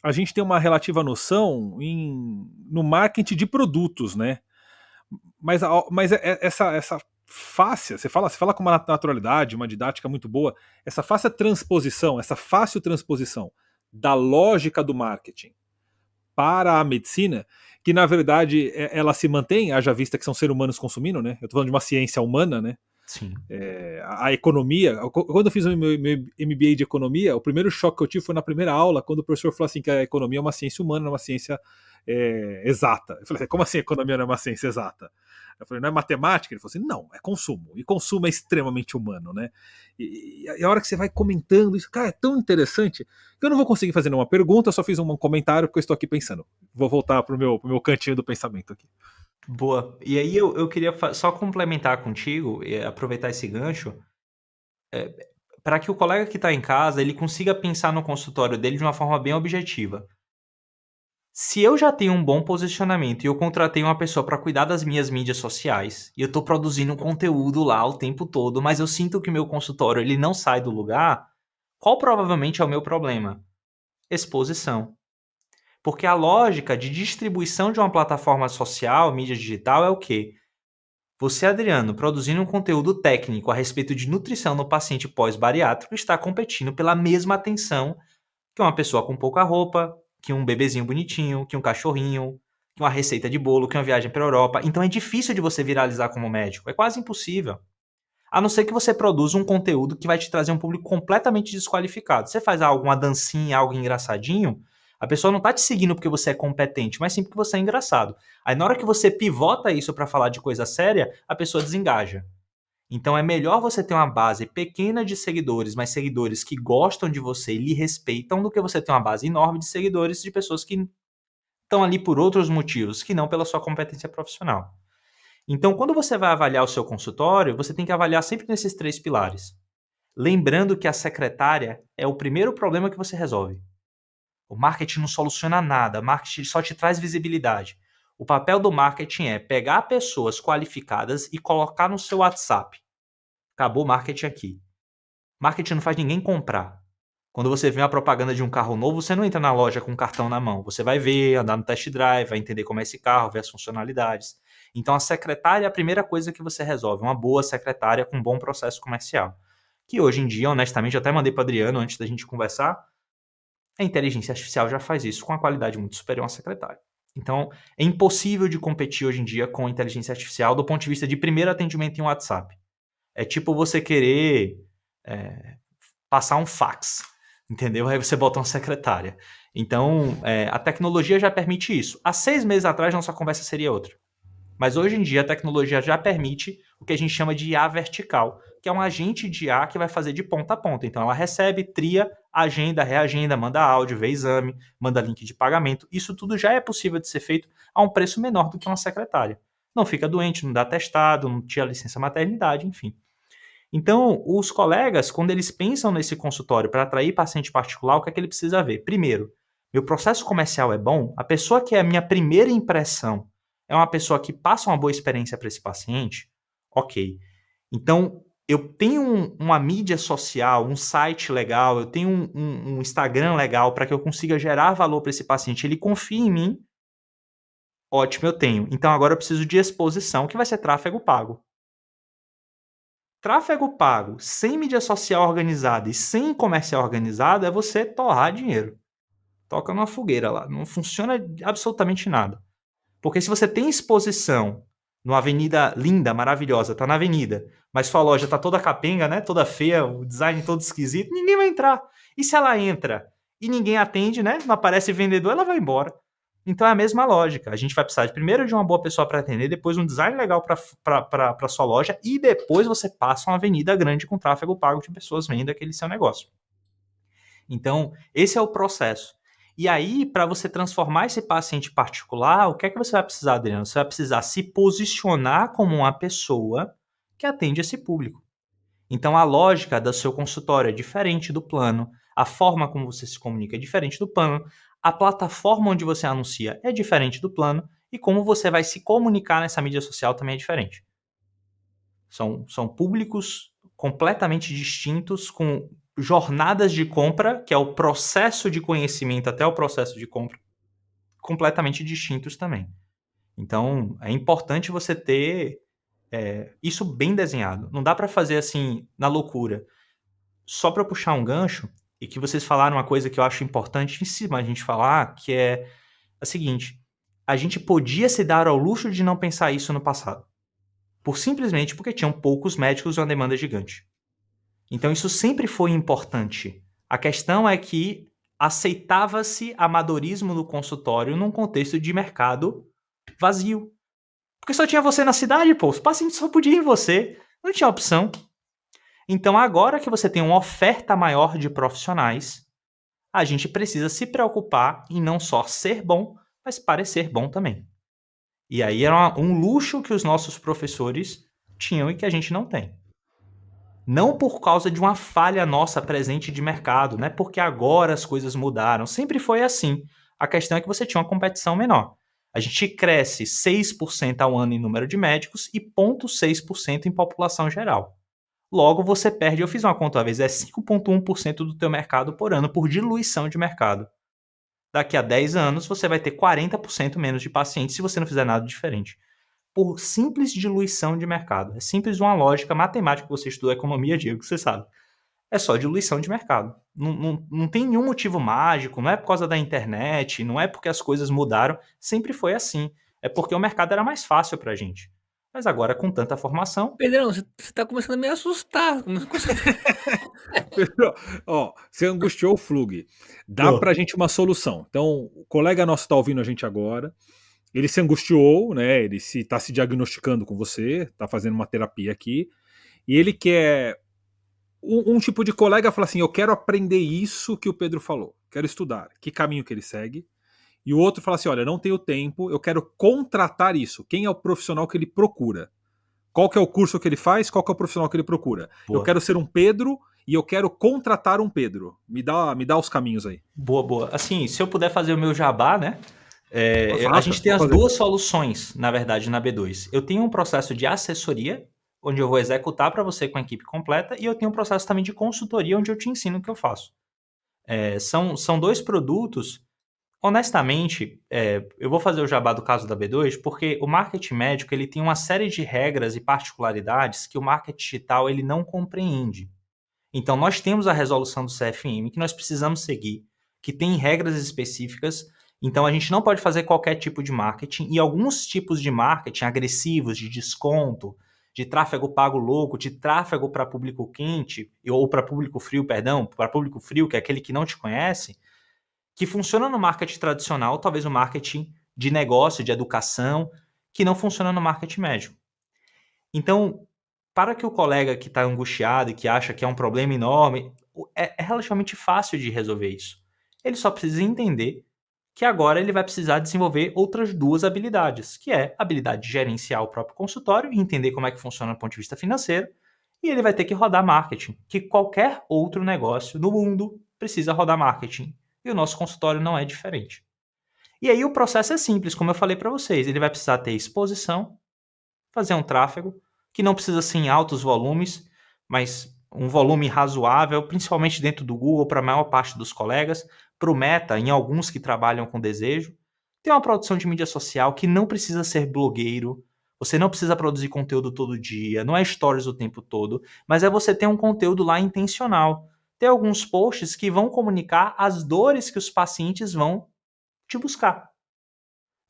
a gente tem uma relativa noção no marketing de produtos, né? Mas essa fácil, você fala com uma naturalidade, uma didática muito boa, essa fácil transposição da lógica do marketing para a medicina, que na verdade ela se mantém, haja vista que são seres humanos consumindo, né? Eu tô falando de uma ciência humana, né? Sim. A economia, quando eu fiz o meu MBA de economia, o primeiro choque que eu tive foi na primeira aula, quando o professor falou assim que a economia é uma ciência humana, não é uma ciência exata. Eu falei, como assim a economia não é uma ciência exata? Eu falei, não é matemática? Ele falou assim, não, é consumo. E consumo é extremamente humano, né? E a hora que você vai comentando isso, cara, é tão interessante que eu não vou conseguir fazer nenhuma pergunta, eu só fiz um comentário porque eu estou aqui pensando. Vou voltar pro meu cantinho do pensamento aqui. Boa. E aí eu queria só complementar contigo, e aproveitar esse gancho, para que o colega que está em casa, ele consiga pensar no consultório dele de uma forma bem objetiva. Se eu já tenho um bom posicionamento e eu contratei uma pessoa para cuidar das minhas mídias sociais, e eu estou produzindo conteúdo lá o tempo todo, mas eu sinto que o meu consultório ele não sai do lugar, qual provavelmente é o meu problema? Exposição. Porque a lógica de distribuição de uma plataforma social, mídia digital, é o quê? Você, Adriano, produzindo um conteúdo técnico a respeito de nutrição no paciente pós-bariátrico, está competindo pela mesma atenção que uma pessoa com pouca roupa, que um bebezinho bonitinho, que um cachorrinho, que uma receita de bolo, que uma viagem para a Europa. Então é difícil de você viralizar como médico, é quase impossível. A não ser que você produza um conteúdo que vai te trazer um público completamente desqualificado. Você faz alguma dancinha, algo engraçadinho, a pessoa não tá te seguindo porque você é competente, mas sim porque você é engraçado. Aí na hora que você pivota isso para falar de coisa séria, a pessoa desengaja. Então é melhor você ter uma base pequena de seguidores, mas seguidores que gostam de você e lhe respeitam, do que você ter uma base enorme de seguidores de pessoas que estão ali por outros motivos, que não pela sua competência profissional. Então, quando você vai avaliar o seu consultório, você tem que avaliar sempre nesses 3 pilares. Lembrando que a secretária é o primeiro problema que você resolve. O marketing não soluciona nada, o marketing só te traz visibilidade. O papel do marketing é pegar pessoas qualificadas e colocar no seu WhatsApp. Acabou o marketing aqui. Marketing não faz ninguém comprar. Quando você vê uma propaganda de um carro novo, você não entra na loja com um cartão na mão. Você vai ver, andar no test drive, vai entender como é esse carro, ver as funcionalidades. Então a secretária é a primeira coisa que você resolve. Uma boa secretária com um bom processo comercial. Que hoje em dia, honestamente, eu até mandei para Adriano antes da gente conversar, a inteligência artificial já faz isso com uma qualidade muito superior à secretária. Então, é impossível de competir hoje em dia com a inteligência artificial do ponto de vista de primeiro atendimento em WhatsApp. É tipo você querer passar um fax, entendeu? Aí você bota uma secretária. Então, a tecnologia já permite isso. Há 6 meses atrás, nossa conversa seria outra. Mas hoje em dia, a tecnologia já permite o que a gente chama de IA vertical, que é um agente de IA que vai fazer de ponta a ponta. Então, ela recebe, tria, agenda, reagenda, manda áudio, vê exame, manda link de pagamento. Isso tudo já é possível de ser feito a um preço menor do que uma secretária. Não fica doente, não dá atestado, não tira licença maternidade, enfim. Então, os colegas, quando eles pensam nesse consultório para atrair paciente particular, o que é que ele precisa ver? Primeiro, meu processo comercial é bom? A pessoa que é a minha primeira impressão é uma pessoa que passa uma boa experiência para esse paciente? Ok. Então, eu tenho uma mídia social, um site legal, eu tenho um Instagram legal para que eu consiga gerar valor para esse paciente. Ele confia em mim? Ótimo, eu tenho. Então, agora eu preciso de exposição, que vai ser tráfego pago. Tráfego pago sem mídia social organizada e sem comercial organizado é você torrar dinheiro. Toca numa fogueira lá. Não funciona absolutamente nada. Porque se você tem exposição numa avenida linda, maravilhosa, tá na avenida, mas sua loja tá toda capenga, né? Toda feia, o design todo esquisito, ninguém vai entrar. E se ela entra e ninguém atende, né? Não aparece vendedor, ela vai embora. Então é a mesma lógica. A gente vai precisar primeiro de uma boa pessoa para atender, depois um design legal para sua loja e depois você passa uma avenida grande com tráfego pago de pessoas vendo aquele seu negócio. Então, esse é o processo. E aí, para você transformar esse paciente particular, o que é que você vai precisar, Adriano? Você vai precisar se posicionar como uma pessoa que atende esse público. Então, a lógica do seu consultório é diferente do plano, a forma como você se comunica é diferente do plano, a plataforma onde você anuncia é diferente do plano e como você vai se comunicar nessa mídia social também é diferente. São públicos completamente distintos, com jornadas de compra, que é o processo de conhecimento até o processo de compra, completamente distintos também. Então, é importante você ter isso bem desenhado. Não dá para fazer assim, na loucura. Só para puxar um gancho, e que vocês falaram uma coisa que eu acho importantíssima a gente falar, que é a seguinte: a gente podia se dar ao luxo de não pensar isso no passado. Simplesmente porque tinham poucos médicos e uma demanda gigante. Então isso sempre foi importante. A questão é que aceitava-se amadorismo no consultório num contexto de mercado vazio. Porque só tinha você na cidade, pô. Os pacientes só podiam ir em você. Não tinha opção. Então agora que você tem uma oferta maior de profissionais, a gente precisa se preocupar em não só ser bom, mas parecer bom também. E aí era um luxo que os nossos professores tinham e que a gente não tem. Não por causa de uma falha nossa presente de mercado, não é porque agora as coisas mudaram. Sempre foi assim. A questão é que você tinha uma competição menor. A gente cresce 6% ao ano em número de médicos e 0,6% em população geral. Logo, você perde, eu fiz uma conta uma vez, é 5,1% do teu mercado por ano por diluição de mercado. Daqui a 10 anos, você vai ter 40% menos de pacientes se você não fizer nada diferente. Por simples diluição de mercado. É simples uma lógica matemática que você estudou economia, Diego, que você sabe. É só diluição de mercado. Não tem nenhum motivo mágico, não é por causa da internet, não é porque as coisas mudaram, sempre foi assim. É porque o mercado era mais fácil pra gente. Mas agora, com tanta formação... Pedrão, você tá começando a me assustar. Pedro, ó, você angustiou o Flug. Dá pra gente uma solução. Então, o colega nosso tá ouvindo a gente agora. Ele se angustiou, né? Ele tá se diagnosticando com você, tá fazendo uma terapia aqui. E ele quer. Um tipo de colega fala assim: eu quero aprender isso que o Pedro falou. Quero estudar. Que caminho que ele segue. E o outro fala assim: olha, não tenho tempo, eu quero contratar isso. Quem é o profissional que ele procura? Qual que é o curso que ele faz? Qual que é o profissional que ele procura? Boa. Eu quero ser um Pedro e eu quero contratar um Pedro. Me dá os caminhos aí. Boa. Assim, se eu puder fazer o meu jabá, né? Faça, a gente tem as fazer. duas soluções, na verdade, na B2. Eu tenho um processo de assessoria, onde eu vou executar para você com a equipe completa, e eu tenho um processo também de consultoria, onde eu te ensino o que eu faço. São dois produtos. Honestamente, eu vou fazer o jabá do caso da B2, porque o marketing médico ele tem uma série de regras e particularidades que o marketing digital ele não compreende. Então, nós temos a resolução do CFM que nós precisamos seguir, que tem regras específicas. Então, a gente não pode fazer qualquer tipo de marketing. E alguns tipos de marketing agressivos, de desconto, de tráfego pago louco, de tráfego para público quente, ou para público frio, perdão, para público frio, que é aquele que não te conhece, que funciona no marketing tradicional, talvez no marketing de negócio, de educação, que não funciona no marketing médico. Então, para que o colega que está angustiado e que acha que é um problema enorme, é relativamente fácil de resolver isso. Ele só precisa entender que agora ele vai precisar desenvolver outras duas habilidades, que é a habilidade de gerenciar o próprio consultório e entender como é que funciona do ponto de vista financeiro, E ele vai ter que rodar marketing, que qualquer outro negócio no mundo precisa rodar marketing. E o nosso consultório não é diferente. E aí o processo é simples, como eu falei para vocês. Ele vai precisar ter exposição, fazer um tráfego, que não precisa ser em altos volumes, mas um volume razoável, principalmente dentro do Google, para a maior parte dos colegas, para o Meta, em alguns que trabalham com desejo. Tem uma produção de mídia social que não precisa ser blogueiro, você não precisa produzir conteúdo todo dia, não é stories o tempo todo, mas é você ter um conteúdo lá intencional. Ter alguns posts que vão comunicar as dores que os pacientes vão te buscar.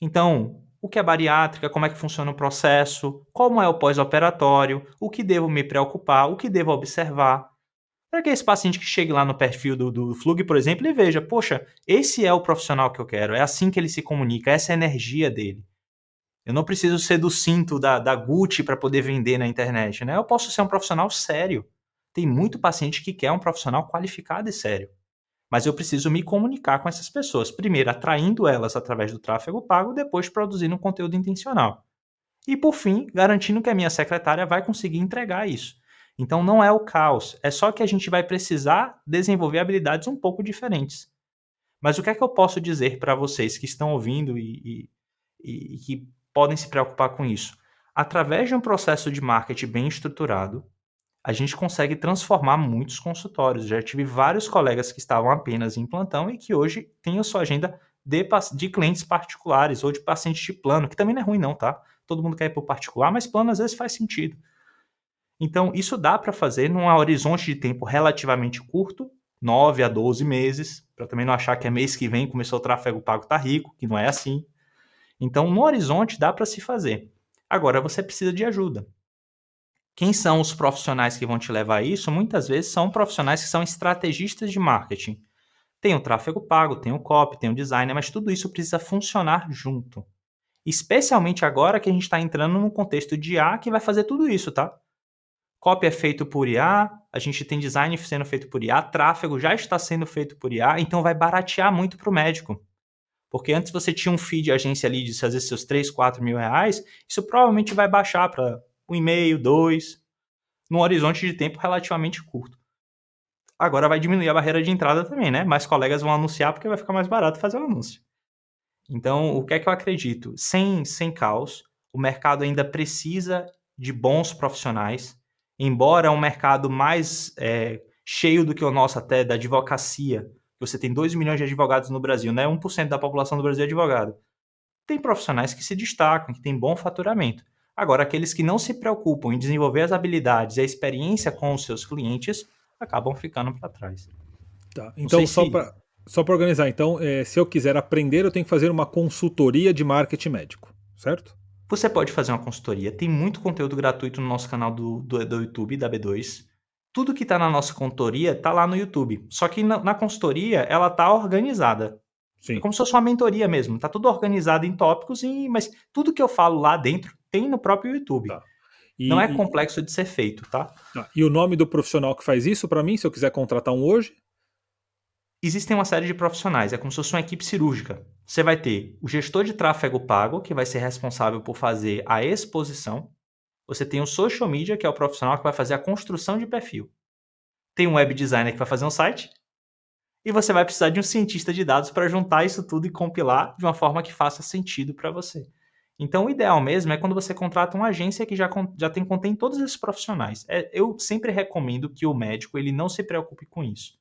Então, o que é bariátrica, como é que funciona o processo, como é o pós-operatório, o que devo me preocupar, o que devo observar. Para que esse paciente que chegue lá no perfil do Flug, por exemplo, e veja, poxa, esse é o profissional que eu quero, é assim que ele se comunica, essa é a energia dele. Eu não preciso ser do cinto da Gucci para poder vender na internet, né? Eu posso ser um profissional sério. Tem muito paciente que quer um profissional qualificado e sério. Mas eu preciso me comunicar com essas pessoas. Primeiro, atraindo elas através do tráfego pago, depois produzindo um conteúdo intencional. E, por fim, garantindo que a minha secretária vai conseguir entregar isso. Então, não é o caos. É só que a gente vai precisar desenvolver habilidades um pouco diferentes. Mas o que é que eu posso dizer para vocês que estão ouvindo e que podem se preocupar com isso? Através de um processo de marketing bem estruturado, a gente consegue transformar muitos consultórios. Já tive vários colegas que estavam apenas em plantão e que hoje têm a sua agenda de clientes particulares ou de pacientes de plano, que também não é ruim não, tá? Todo mundo quer ir para o particular, mas plano às vezes faz sentido. Então, isso dá para fazer num horizonte de tempo relativamente curto, 9 a 12 meses, para também não achar que é mês que vem começou o tráfego pago, tá rico, que não é assim. Então, no horizonte dá para se fazer. Agora, você precisa de ajuda. Quem são os profissionais que vão te levar a isso? Muitas vezes são profissionais que são estrategistas de marketing. Tem o tráfego pago, tem o copy, tem o design, mas tudo isso precisa funcionar junto. Especialmente agora que a gente está entrando num contexto de IA que vai fazer tudo isso, tá? Copy é feito por IA, a gente tem design sendo feito por IA, tráfego já está sendo feito por IA, então vai baratear muito para o médico. Porque antes você tinha um feed de agência ali de fazer seus 3, 4 mil reais, isso provavelmente vai baixar para 1,5, 2, num horizonte de tempo relativamente curto. Agora vai diminuir a barreira de entrada também, né? Mais colegas vão anunciar porque vai ficar mais barato fazer o anúncio. Então, o que é que eu acredito? Sem caos, o mercado ainda precisa de bons profissionais, embora é um mercado mais cheio do que o nosso até da advocacia. Você tem 2 milhões de advogados no Brasil, né? 1% da população do Brasil é advogado. Tem profissionais que se destacam, que têm bom faturamento. Agora, aqueles que não se preocupam em desenvolver as habilidades e a experiência com os seus clientes acabam ficando para trás. Tá. Não sei Então, se só para organizar, então, se eu quiser aprender, eu tenho que fazer uma consultoria de marketing médico, certo? você pode fazer uma consultoria. Tem muito conteúdo gratuito no nosso canal do YouTube, da B2. Tudo que está na nossa consultoria está lá no YouTube. Só que na consultoria, ela está organizada. É Sim. como se fosse uma mentoria mesmo. Está tudo organizado em tópicos, mas tudo que eu falo lá dentro tem no próprio YouTube. Tá. Não é complexo de ser feito, tá? Tá. E o nome do profissional que faz isso para mim, se eu quiser contratar um hoje? Existem uma série de profissionais, é como se fosse uma equipe cirúrgica. Você vai ter o gestor de tráfego pago, que vai ser responsável por fazer a exposição. Você tem o social media, que é o profissional que vai fazer a construção de perfil. Tem um web designer que vai fazer um site. E você vai precisar de um cientista de dados para juntar isso tudo e compilar de uma forma que faça sentido para você. Então, o ideal mesmo é quando você contrata uma agência que já contém todos esses profissionais. Eu sempre recomendo que o médico ele não se preocupe com isso.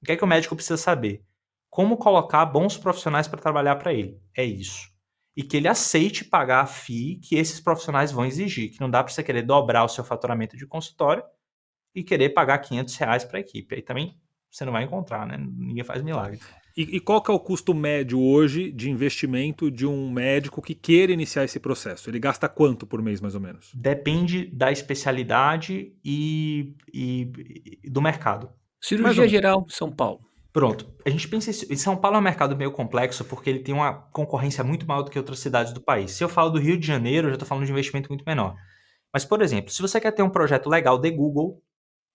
O que é que o médico precisa saber? Como colocar bons profissionais para trabalhar para ele. É isso. E que ele aceite pagar a FII que esses profissionais vão exigir. Que não dá para você querer dobrar o seu faturamento de consultório e querer pagar R$ 500 para a equipe. Aí também você não vai encontrar, né? Ninguém faz milagre. E qual que é o custo médio hoje de investimento de um médico que queira iniciar esse processo? Ele gasta quanto por mês, mais ou menos? Depende da especialidade e do mercado. Cirurgia geral, São Paulo. Pronto. A gente pensa em São Paulo é um mercado meio complexo porque ele tem uma concorrência muito maior do que outras cidades do país. Se eu falo do Rio de Janeiro, eu já estou falando de investimento muito menor. Mas, por exemplo, se você quer ter um projeto legal de Google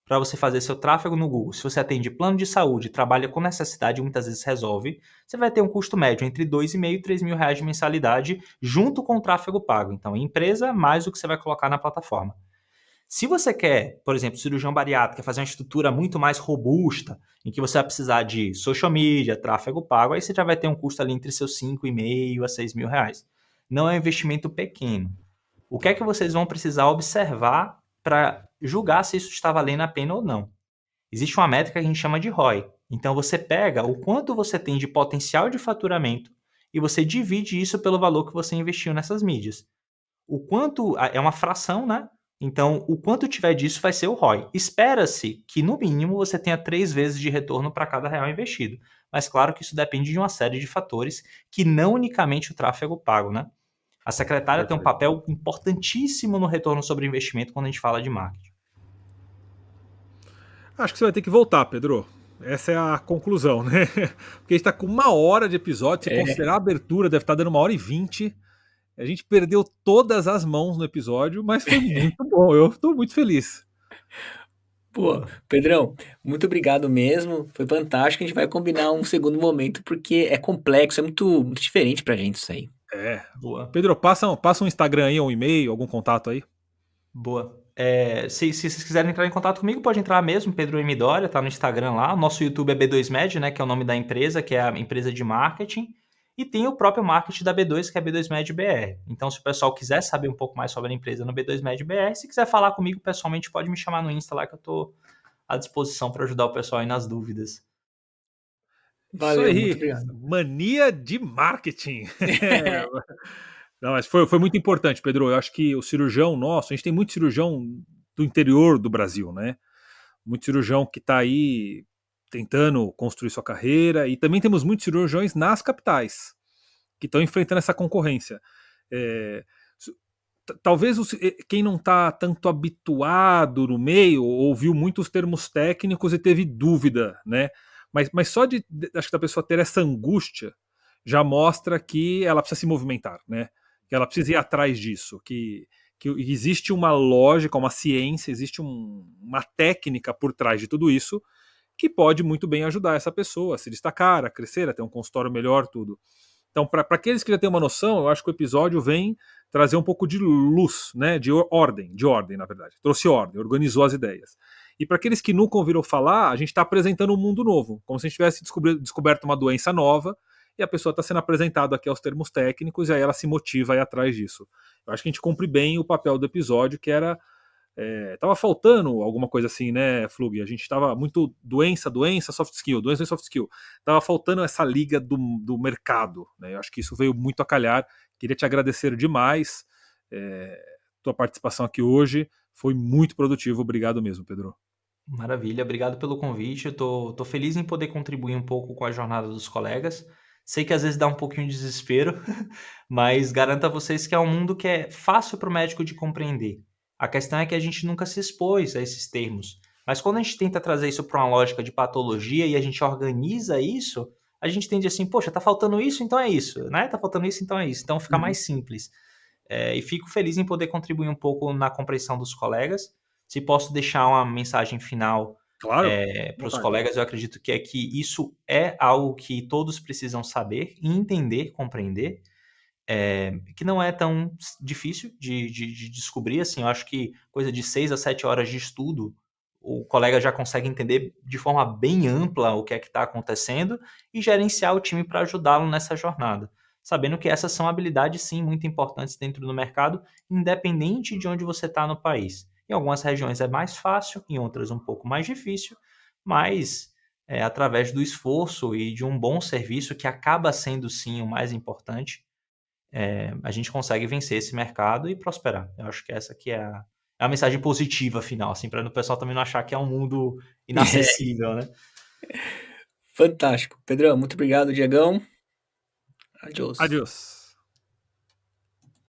para você fazer seu tráfego no Google, se você atende plano de saúde, trabalha com necessidade e muitas vezes resolve, você vai ter um custo médio entre R$2.500 e R$3.000 de mensalidade junto com o tráfego pago. Então, empresa mais o que você vai colocar na plataforma. Se você quer, por exemplo, cirurgião bariátrico, quer fazer uma estrutura muito mais robusta, em que você vai precisar de social media, tráfego pago, aí você já vai ter um custo ali entre seus 5.500 a 6 mil reais. Não é um investimento pequeno. O que é que vocês vão precisar observar para julgar se isso está valendo a pena ou não? Existe uma métrica que a gente chama de ROI. Então você pega o quanto você tem de potencial de faturamento e você divide isso pelo valor que você investiu nessas mídias. O quanto é uma fração, né? Então, o quanto tiver disso vai ser o ROI. Espera-se que, no mínimo, você tenha 3 vezes de retorno para cada real investido. Mas claro que isso depende de uma série de fatores que não unicamente o tráfego pago, né? A secretária tem um Perfeito. papel importantíssimo no retorno sobre investimento quando a gente fala de marketing. Acho que você vai ter que voltar, Pedro. Essa é a conclusão, né? Porque a gente tá com 1 hora de episódio. Se É, considerar a abertura, deve estar dando 1 hora e 20. A gente perdeu todas as mãos no episódio, mas foi muito bom. Eu tô muito feliz. pô, Pedrão, muito obrigado mesmo. Foi fantástico. A gente vai combinar um segundo momento, porque é complexo, é muito diferente pra gente isso aí. É. Boa. Pedro, passa um Instagram aí, um e-mail, algum contato aí. Boa. Se vocês quiserem entrar em contato comigo, pode entrar mesmo, Pedro M. Doria, tá no Instagram lá. O nosso YouTube é B2Med, né, que é o nome da empresa, que é a empresa de marketing. E tem o próprio marketing da B2, que é B2Med BR. Então, se o pessoal quiser saber um pouco mais sobre a empresa no B2Med BR, se quiser falar comigo pessoalmente, pode me chamar no Insta lá, que eu tô à disposição para ajudar o pessoal aí nas dúvidas. Isso Valeu, muito aí. obrigado. Mania de marketing. Não, mas foi muito importante, Pedro. Eu acho que o cirurgião nosso, a gente tem muito cirurgião do interior do Brasil, né? Muito cirurgião que está aí tentando construir sua carreira, e também temos muitos cirurgiões nas capitais que estão enfrentando essa concorrência. É, talvez quem não está tanto habituado no meio ouviu muitos termos técnicos e teve dúvida, né? Mas só acho que da pessoa ter essa angústia já mostra que ela precisa se movimentar, né? Que ela precisa ir atrás disso, que existe uma lógica, uma ciência, existe uma técnica por trás de tudo isso que pode muito bem ajudar essa pessoa a se destacar, a crescer, a ter um consultório melhor, tudo. Então, para aqueles que já têm uma noção, eu acho que o episódio vem trazer um pouco de luz, né, de ordem, na verdade. Trouxe ordem, organizou as ideias. E para aqueles que nunca ouviram falar, a gente está apresentando um mundo novo, como se a gente tivesse descoberto uma doença nova, e a pessoa está sendo apresentada aqui aos termos técnicos, e aí ela se motiva a ir atrás disso. Eu acho que a gente cumpre bem o papel do episódio, que era tava faltando alguma coisa assim, né, Flug? A gente tava muito doença, soft skill, doença, soft skill. Tava faltando essa liga do mercado, né? Eu acho que isso veio muito a calhar. Queria te agradecer demais. Tua participação aqui hoje foi muito produtivo. Obrigado mesmo, Pedro. Maravilha, obrigado pelo convite. Eu tô feliz em poder contribuir um pouco com a jornada dos colegas. Sei que às vezes dá um pouquinho de desespero, mas garanto a vocês que é um mundo que é fácil para o médico de compreender. A questão é que a gente nunca se expôs a esses termos. Mas quando a gente tenta trazer isso para uma lógica de patologia e a gente organiza isso, a gente tende assim, poxa, tá faltando isso, então é isso, né? Tá faltando isso, então é isso. Então fica Uhum. mais simples. E fico feliz em poder contribuir um pouco na compreensão dos colegas. Se posso deixar uma mensagem final Claro, para os vontade. colegas, eu acredito que é que isso é algo que todos precisam saber, entender, compreender, que não é tão difícil de descobrir. Assim, eu acho que coisa de 6 a 7 horas de estudo, o colega já consegue entender de forma bem ampla o que é que está acontecendo e gerenciar o time para ajudá-lo nessa jornada. Sabendo que essas são habilidades, sim, muito importantes dentro do mercado, independente de onde você está no país. Em algumas regiões é mais fácil, em outras um pouco mais difícil, mas através do esforço e de um bom serviço, que acaba sendo, sim, o mais importante, a gente consegue vencer esse mercado e prosperar. Eu acho que essa aqui é a mensagem positiva final, assim, para o pessoal também não achar que é um mundo inacessível, né? Fantástico. Pedrão, muito obrigado, Diegão. Adiós. Adiós.